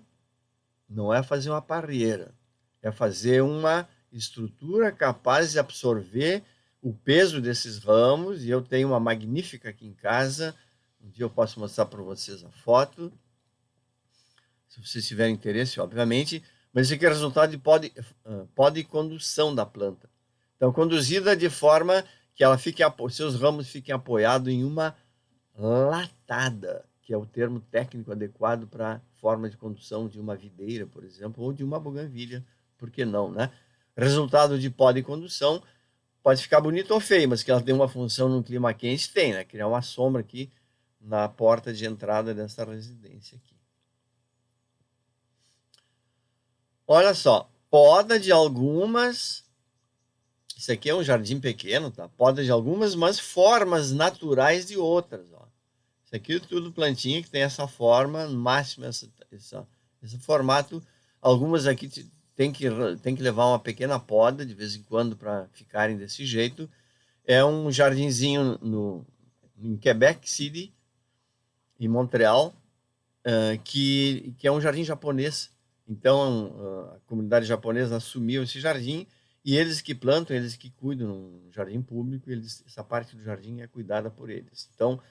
Não é fazer uma parreira, é fazer uma estrutura capaz de absorver o peso desses ramos, e eu tenho uma magnífica aqui em casa, um dia eu posso mostrar para vocês a foto, se vocês tiverem interesse, obviamente, mas isso aqui é resultado de poda e condução da planta. Então, conduzida de forma que ela fique, seus ramos fiquem apoiados em uma latada, que é o termo técnico adequado para a forma de condução de uma videira, por exemplo, ou de uma buganvília, por que não, né? Resultado de poda e condução pode ficar bonito ou feio, mas que ela tem uma função no clima quente, tem, né? Criar uma sombra aqui na porta de entrada dessa residência aqui. Olha só, poda de algumas... Isso aqui é um jardim pequeno, tá? Poda de algumas, mas formas naturais de outras, ó. Isso aqui é tudo plantinha que tem essa forma máxima, esse formato. Algumas aqui tem que levar uma pequena poda de vez em quando para ficarem desse jeito. É um jardinzinho em Quebec City, em Montreal, que é um jardim japonês. Então, a comunidade japonesa assumiu esse jardim e eles que plantam, eles que cuidam no jardim público, essa parte do jardim é cuidada por eles. Então,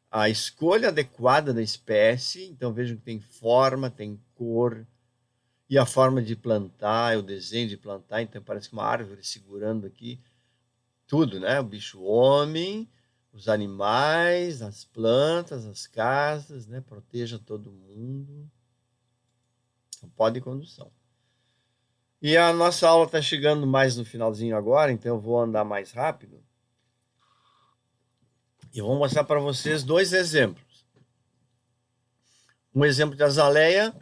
a escolha adequada da espécie, então vejam que tem forma, tem cor, e a forma de plantar, o desenho de plantar, então parece que uma árvore segurando aqui tudo, né? O bicho-homem, os animais, as plantas, as casas, né? Proteja todo mundo. Então, poda e condução. E a nossa aula está chegando mais no finalzinho agora, então eu vou andar mais rápido. E vou mostrar para vocês 2 exemplos. Um exemplo de azaleia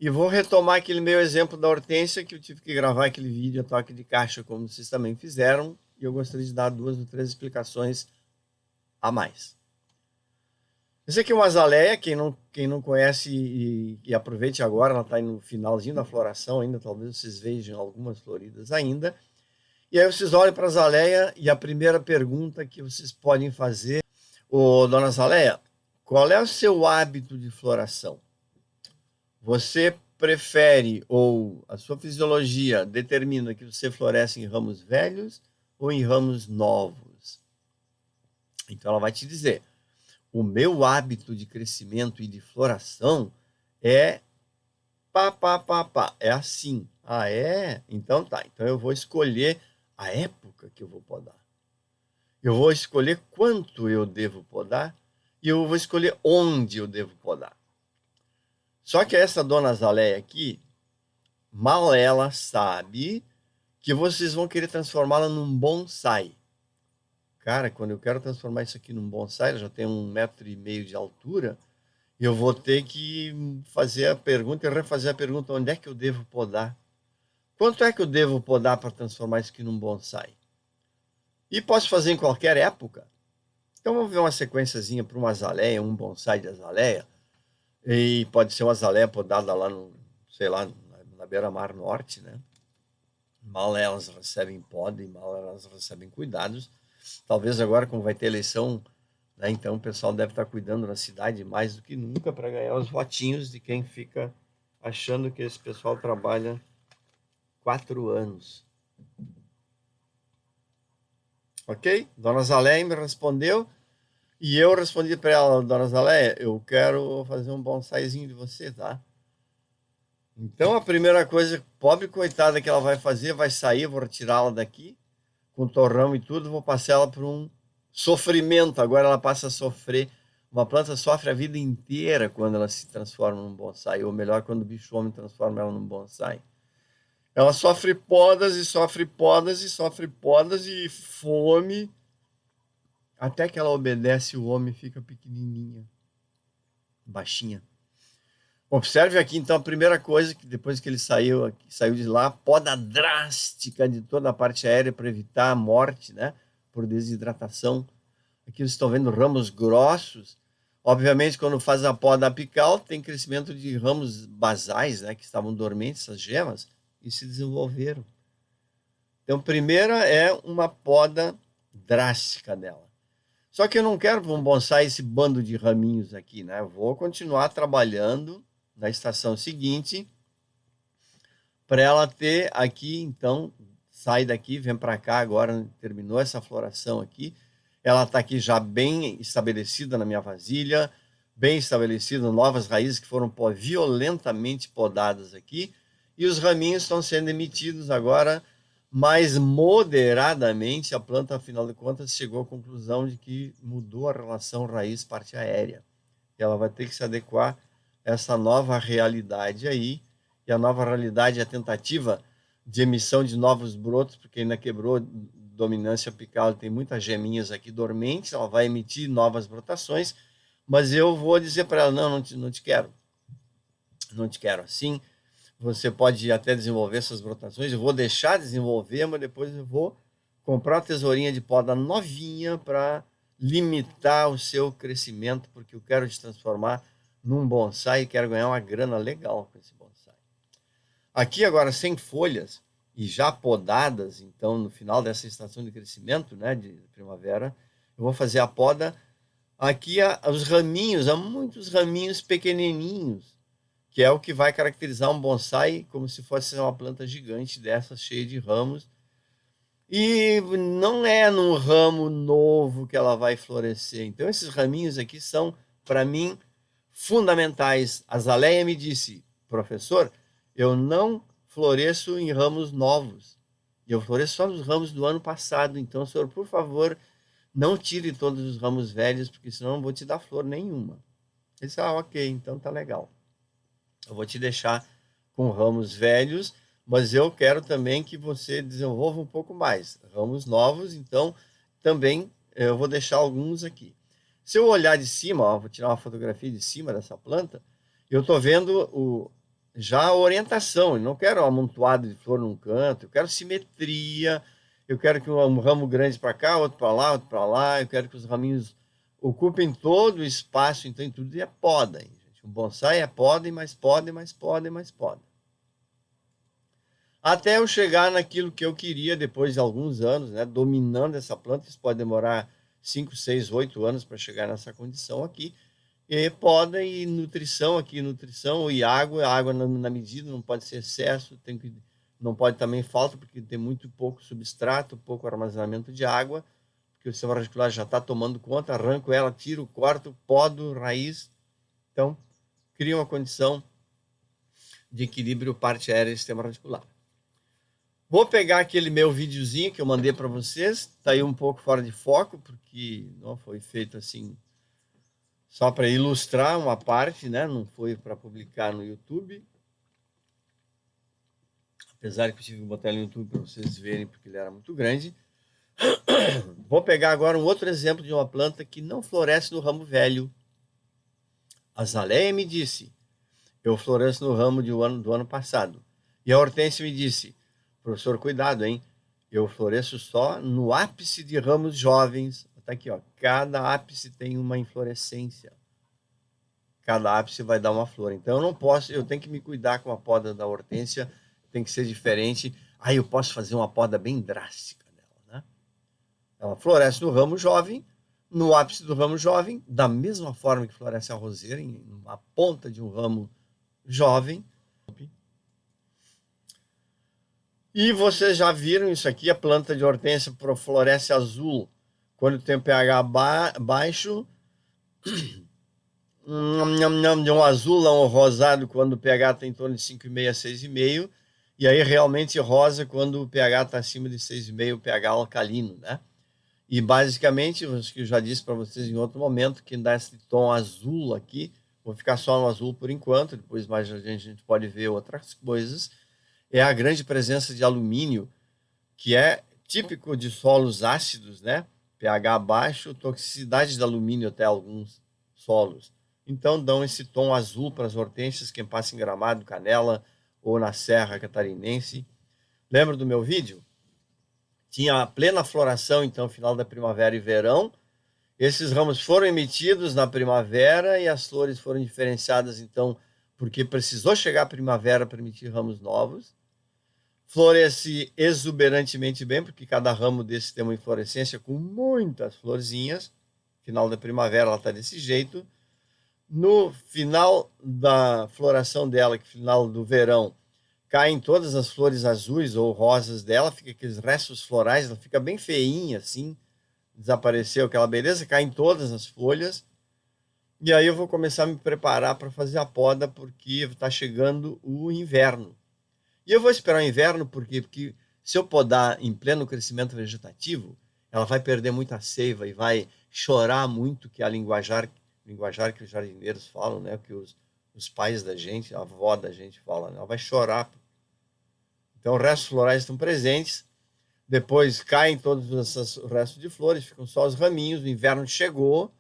e vou retomar aquele meu exemplo da hortênsia, que eu tive que gravar aquele vídeo a toque de caixa, como vocês também fizeram, e eu gostaria de dar 2 ou 3 explicações a mais. Esse aqui é uma azaleia, quem não conhece e aproveite agora, ela está no finalzinho da floração ainda, talvez vocês vejam algumas floridas ainda. E aí vocês olham para a azaleia e a primeira pergunta que vocês podem fazer, dona Azaleia, qual é o seu hábito de floração? Você prefere, ou a sua fisiologia determina que você floresce em ramos velhos ou em ramos novos? Então ela vai te dizer, o meu hábito de crescimento e de floração é é assim. Ah, é? Então tá. Então eu vou escolher a época que eu vou podar. Eu vou escolher quanto eu devo podar e eu vou escolher onde eu devo podar. Só que essa dona Azaleia aqui, mal ela sabe que vocês vão querer transformá-la num bonsai. Cara, quando eu quero transformar isso aqui num bonsai, ela já tem 1,5 metro de altura, eu vou ter que fazer a pergunta e refazer a pergunta, onde é que eu devo podar? Quanto é que eu devo podar para transformar isso aqui num bonsai? E posso fazer em qualquer época? Então vamos ver uma sequenciazinha para uma azaleia, um bonsai de azaleia, e pode ser uma azaleia podada lá no, sei lá, na beira-mar norte, né? Mal elas recebem poda e mal elas recebem cuidados. Talvez agora, como vai ter eleição, né, então o pessoal deve estar cuidando da cidade mais do que nunca para ganhar os votinhos de quem fica achando que esse pessoal trabalha 4 anos. Ok? Dona Zaleia me respondeu e eu respondi para ela, Dona Zaleia, eu quero fazer um bonsaizinho de você, tá? Então a primeira coisa, pobre coitada, que ela vai fazer, vai sair, vou retirá-la daqui, com torrão e tudo, vou passar ela por um sofrimento. Agora ela passa a sofrer. Uma planta sofre a vida inteira quando ela se transforma num bonsai, ou melhor, quando o bicho-homem transforma ela num bonsai. Ela sofre podas e sofre podas e sofre podas e fome, até que ela obedece, o homem fica pequenininha, baixinha. Observe aqui, então, a primeira coisa, que depois que ele saiu de lá, poda drástica de toda a parte aérea para evitar a morte, né, por desidratação. Aqui vocês estão vendo ramos grossos. Obviamente, quando faz a poda apical, tem crescimento de ramos basais, né, que estavam dormentes, essas gemas, e se desenvolveram. Então, primeira é uma poda drástica dela. Só que eu não quero para um bonsai esse bando de raminhos aqui, né? Eu vou continuar trabalhando na estação seguinte para ela ter aqui, então, sai daqui, vem para cá agora, terminou essa floração aqui. Ela está aqui já bem estabelecida na minha vasilha, bem estabelecida, novas raízes que foram violentamente podadas aqui, e os raminhos estão sendo emitidos agora mas moderadamente a planta, afinal de contas, chegou à conclusão de que mudou a relação raiz-parte aérea. Ela vai ter que se adequar a essa nova realidade aí, e a nova realidade é a tentativa de emissão de novos brotos, porque ainda quebrou dominância apical, tem muitas geminhas aqui dormentes, ela vai emitir novas brotações, mas eu vou dizer para ela, não te quero. Não te quero assim. Você pode até desenvolver essas brotações, eu vou deixar desenvolver, mas depois eu vou comprar uma tesourinha de poda novinha para limitar o seu crescimento, porque eu quero te transformar num bonsai e quero ganhar uma grana legal com esse bonsai. Aqui agora, sem folhas e já podadas, então no final dessa estação de crescimento, né, de primavera, eu vou fazer a poda. Aqui os raminhos, há muitos raminhos pequenininhos, que é o que vai caracterizar um bonsai como se fosse uma planta gigante dessa, cheia de ramos. E não é num ramo novo que ela vai florescer. Então, esses raminhos aqui são, para mim, fundamentais. A Zaleia me disse, professor, eu não floresço em ramos novos. Eu floresço só nos ramos do ano passado. Então, senhor, por favor, não tire todos os ramos velhos, porque senão eu não vou te dar flor nenhuma. Ele disse, ok, então tá legal. Eu vou te deixar com ramos velhos, mas eu quero também que você desenvolva um pouco mais. Ramos novos, então, também eu vou deixar alguns aqui. Se eu olhar de cima, ó, vou tirar uma fotografia de cima dessa planta, eu estou vendo já a orientação. Eu não quero um amontoado de flor num canto, eu quero simetria, eu quero que um ramo grande para cá, outro para lá, outro para lá, eu quero que os raminhos ocupem todo o espaço, então em tudo é poda. O bonsai é poda, mais poda, mais poda, mais poda. Até eu chegar naquilo que eu queria depois de alguns anos, né, dominando essa planta. Isso pode demorar 5, 6, 8 anos para chegar nessa condição aqui. E poda e nutrição aqui, nutrição e água na medida, não pode ser excesso, não pode também falta, porque tem muito pouco substrato, pouco armazenamento de água, porque o sistema radicular já está tomando conta, arranco ela, tiro, corto, podo, raiz. Então, cria uma condição de equilíbrio parte aérea e sistema radicular. Vou pegar aquele meu videozinho que eu mandei para vocês, está aí um pouco fora de foco, porque não foi feito assim só para ilustrar uma parte, né? Não foi para publicar no YouTube. Apesar que eu tive que botar ele no YouTube para vocês verem, porque ele era muito grande. Vou pegar agora um outro exemplo de uma planta que não floresce no ramo velho. A Zaleia me disse, eu floresço no ramo do ano passado. E a Hortência me disse, professor, cuidado, hein? Eu floresço só no ápice de ramos jovens. Está aqui, ó. Cada ápice tem uma inflorescência. Cada ápice vai dar uma flor. Então eu não posso, eu tenho que me cuidar com a poda da Hortência, tem que ser diferente. Aí eu posso fazer uma poda bem drástica dela, né? Ela floresce no ramo jovem, no ápice do ramo jovem, da mesma forma que floresce a roseira, em uma ponta de um ramo jovem. E vocês já viram isso aqui, a planta de hortênsia floresce azul quando tem pH baixo, de um azul a um rosado quando o pH está em torno de 5,5 a 6,5, e aí realmente rosa quando o pH está acima de 6,5, o pH alcalino, né? E basicamente, acho que eu já disse para vocês em outro momento, que dá esse tom azul aqui, vou ficar só no azul por enquanto, depois mais a gente pode ver outras coisas, é a grande presença de alumínio, que é típico de solos ácidos, né? pH baixo, toxicidade de alumínio até alguns solos. Então dão esse tom azul para as hortênsias, quem passa em Gramado, Canela ou na Serra Catarinense. Lembra do meu vídeo? Tinha a plena floração, então, final da primavera e verão. Esses ramos foram emitidos na primavera e as flores foram diferenciadas, então, porque precisou chegar a primavera para emitir ramos novos. Floresce exuberantemente bem, porque cada ramo desse tem uma inflorescência com muitas florzinhas. Final da primavera ela está desse jeito. No final da floração dela, que final do verão, caem todas as flores azuis ou rosas dela, fica aqueles restos florais, ela fica bem feinha assim, desapareceu aquela beleza, caem todas as folhas. E aí eu vou começar a me preparar para fazer a poda, porque está chegando o inverno. E eu vou esperar o inverno porque Se eu podar em pleno crescimento vegetativo, ela vai perder muita seiva e vai chorar muito, que é a linguajar que os jardineiros falam, né? Que os pais da gente, a avó da gente fala, né? Ela vai chorar. Então, os restos florais estão presentes, depois caem todos os restos de flores, ficam só os raminhos, o inverno chegou,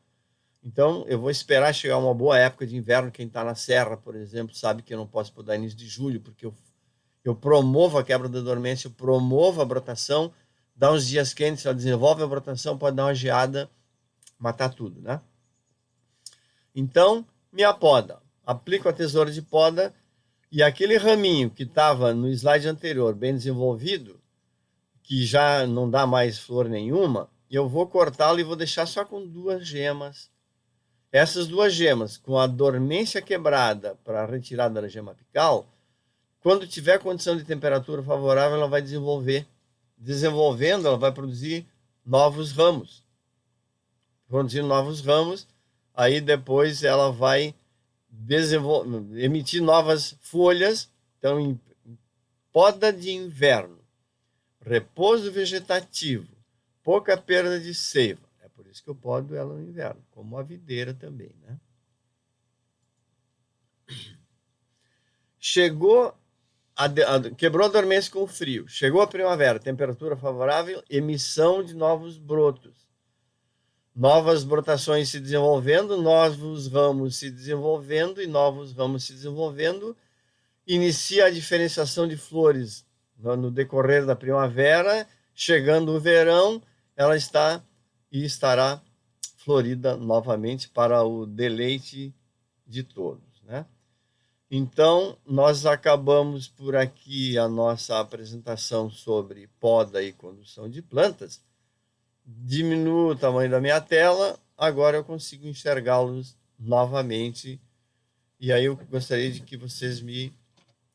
então eu vou esperar chegar uma boa época de inverno. Quem está na serra, por exemplo, sabe que eu não posso podar início de julho, porque eu promovo a quebra da dormência, eu promovo a brotação, dá uns dias quentes, ela desenvolve a brotação, pode dar uma geada, matar tudo, né? Então, minha poda. Aplico a tesoura de poda e aquele raminho que estava no slide anterior, bem desenvolvido, que já não dá mais flor nenhuma, eu vou cortá-lo e vou deixar só com 2 gemas. Essas 2 gemas, com a dormência quebrada para a retirada da gema apical, quando tiver condição de temperatura favorável, ela vai desenvolver. Desenvolvendo, ela vai produzir novos ramos. Produzindo novos ramos, aí depois ela vai emitir novas folhas. Então, em poda de inverno, repouso vegetativo, pouca perda de seiva. É por isso que eu podo ela no inverno, como a videira também, né? Chegou quebrou a dormência com o frio. Chegou a primavera, temperatura favorável, emissão de novos brotos. Novas brotações se desenvolvendo, novos ramos se desenvolvendo e novos ramos se desenvolvendo. Inicia a diferenciação de flores no decorrer da primavera. Chegando o verão, ela está e estará florida novamente para o deleite de todos, né? Então, nós acabamos por aqui a nossa apresentação sobre poda e condução de plantas. Diminuo o tamanho da minha tela, agora eu consigo enxergá-los novamente. E aí eu gostaria de que vocês me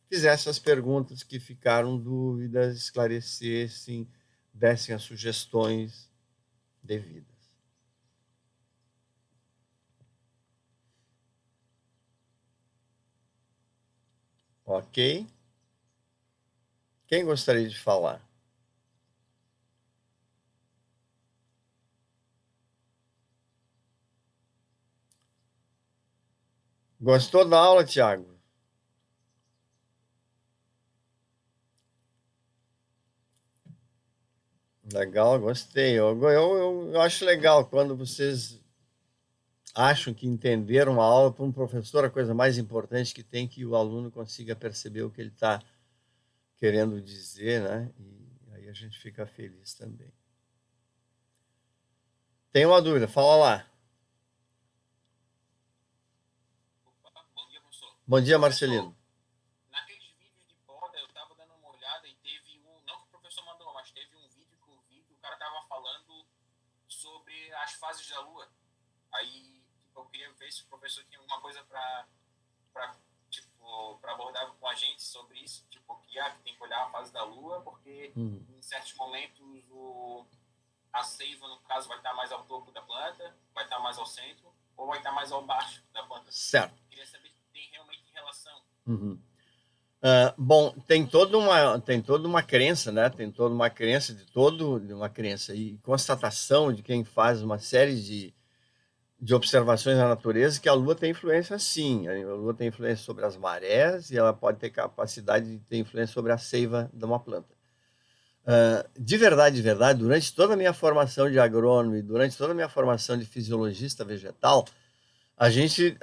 fizessem as perguntas que ficaram dúvidas, esclarecessem, dessem as sugestões devidas. Ok? Quem gostaria de falar? Gostou da aula, Tiago? Legal, gostei. Eu acho legal quando vocês acham que entenderam a aula. Para um professor, a coisa mais importante que tem é que o aluno consiga perceber o que ele está querendo dizer, né? E aí a gente fica feliz também. Tem uma dúvida? Fala lá. Bom dia, professor. Bom dia, Marcelino. Naqueles vídeos de poda, eu estava dando uma olhada e teve não que o professor mandou, mas teve um vídeo que eu vi que o cara estava falando sobre as fases da lua. Aí, tipo, eu queria ver se o professor tinha alguma coisa para abordar com a gente sobre isso, tipo, que tem que olhar a fase da lua, porque em certos momentos a seiva, no caso, vai estar mais ao topo da planta, vai estar mais ao centro, ou vai estar mais ao baixo da planta. Certo. Eu queria saber se tem realmente relação. Bom, tem toda uma crença, né? Tem toda uma crença de uma crença e constatação de quem faz uma série de observações na natureza que a Lua tem influência, sim. A Lua tem influência sobre as marés e ela pode ter capacidade de ter influência sobre a seiva de uma planta. De verdade, durante toda a minha formação de agrônomo e durante toda a minha formação de fisiologista vegetal, a gente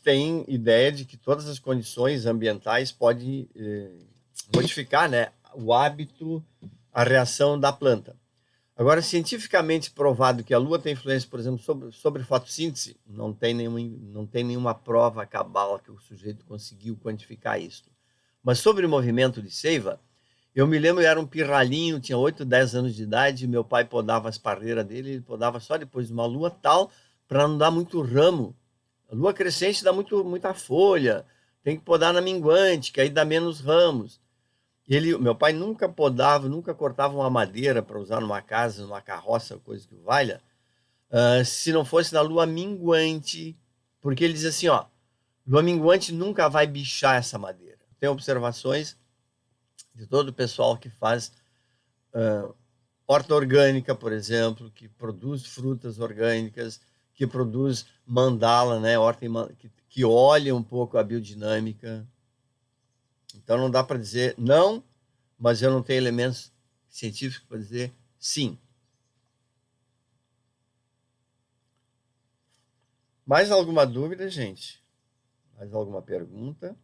tem ideia de que todas as condições ambientais podem modificar, né, o hábito, a reação da planta. Agora, cientificamente provado que a Lua tem influência, por exemplo, sobre fotossíntese, não tem nenhuma prova cabal que o sujeito conseguiu quantificar isso. Mas sobre o movimento de seiva, eu me lembro, eu era um pirralhinho, tinha 8, 10 anos de idade, meu pai podava as parreiras dele, ele podava só depois de uma lua tal, para não dar muito ramo. A lua crescente dá muita folha, tem que podar na minguante, que aí dá menos ramos. Meu pai nunca podava, nunca cortava uma madeira para usar numa casa, numa carroça, coisa que valha, se não fosse na lua minguante, porque ele diz assim, ó, lua minguante nunca vai bichar essa madeira. Tem observações de todo o pessoal que faz horta orgânica, por exemplo, que produz frutas orgânicas, que produz mandala, né? Horta que olha um pouco a biodinâmica. Então não dá para dizer não, mas eu não tenho elementos científicos para dizer sim. Mais alguma dúvida, gente? Mais alguma pergunta?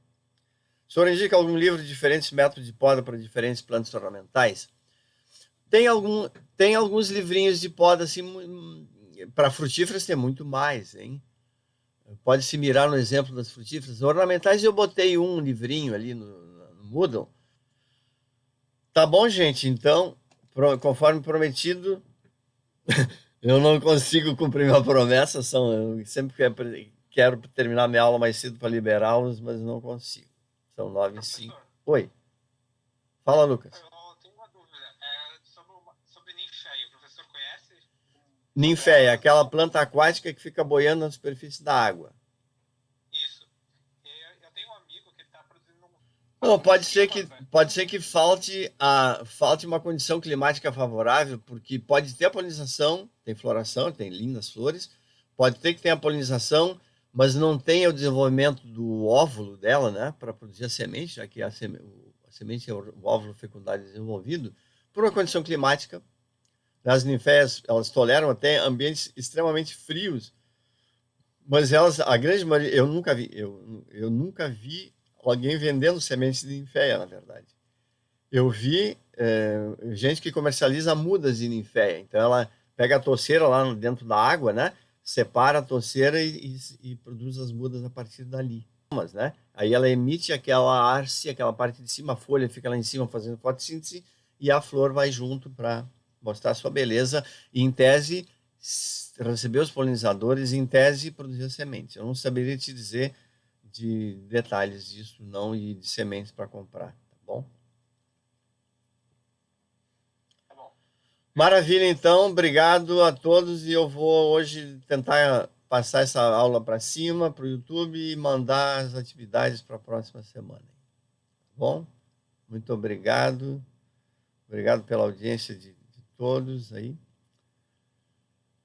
O senhor indica algum livro de diferentes métodos de poda para diferentes plantas ornamentais? Tem alguns livrinhos de poda, assim, para frutíferas tem muito mais, hein? Pode se mirar no exemplo das frutíferas. Ornamentais eu botei um livrinho ali no Moodle. Tá bom, gente? Então, conforme prometido, eu não consigo cumprir minha promessa. Eu sempre quero terminar minha aula mais cedo para liberá-los, mas não consigo. São 9h05. Oi. Fala, Lucas. Eu tenho uma dúvida. Sobre ninféia, o professor conhece? Ninféia, aquela planta aquática que fica boiando na superfície da água. Isso. Eu tenho um amigo que está produzindo Não, pode ser que falte uma condição climática favorável, porque pode ter a polinização, tem floração, tem lindas flores, pode ter que tenha a polinização, mas não tenha o desenvolvimento do óvulo dela, né, para produzir a semente, já que a semente é o óvulo fecundado desenvolvido, por uma condição climática. As ninféias, elas toleram até ambientes extremamente frios, mas a grande maioria, eu nunca vi alguém vendendo sementes de ninféia, na verdade. Eu vi gente que comercializa mudas de ninféia. Então, ela pega a toceira lá dentro da água, né? Separa a toceira e produz as mudas a partir dali. Né? Aí ela emite aquela arce, aquela parte de cima, a folha fica lá em cima fazendo fotossíntese e a flor vai junto para mostrar a sua beleza e, em tese, receber os polinizadores e, em tese, produzir a semente. Eu não saberia te dizer de detalhes disso, não, e de sementes para comprar, tá bom? Tá bom. Maravilha, então, obrigado a todos e eu vou hoje tentar passar essa aula para cima, para o YouTube e mandar as atividades para a próxima semana. Tá bom? Muito obrigado. Obrigado pela audiência de todos aí.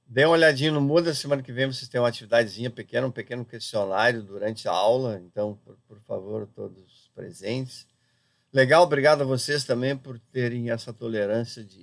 Dê uma olhadinha no Muda, semana que vem vocês têm uma atividadezinha pequena, um pequeno questionário durante a aula, então, por favor, todos presentes. Legal, obrigado a vocês também por terem essa tolerância de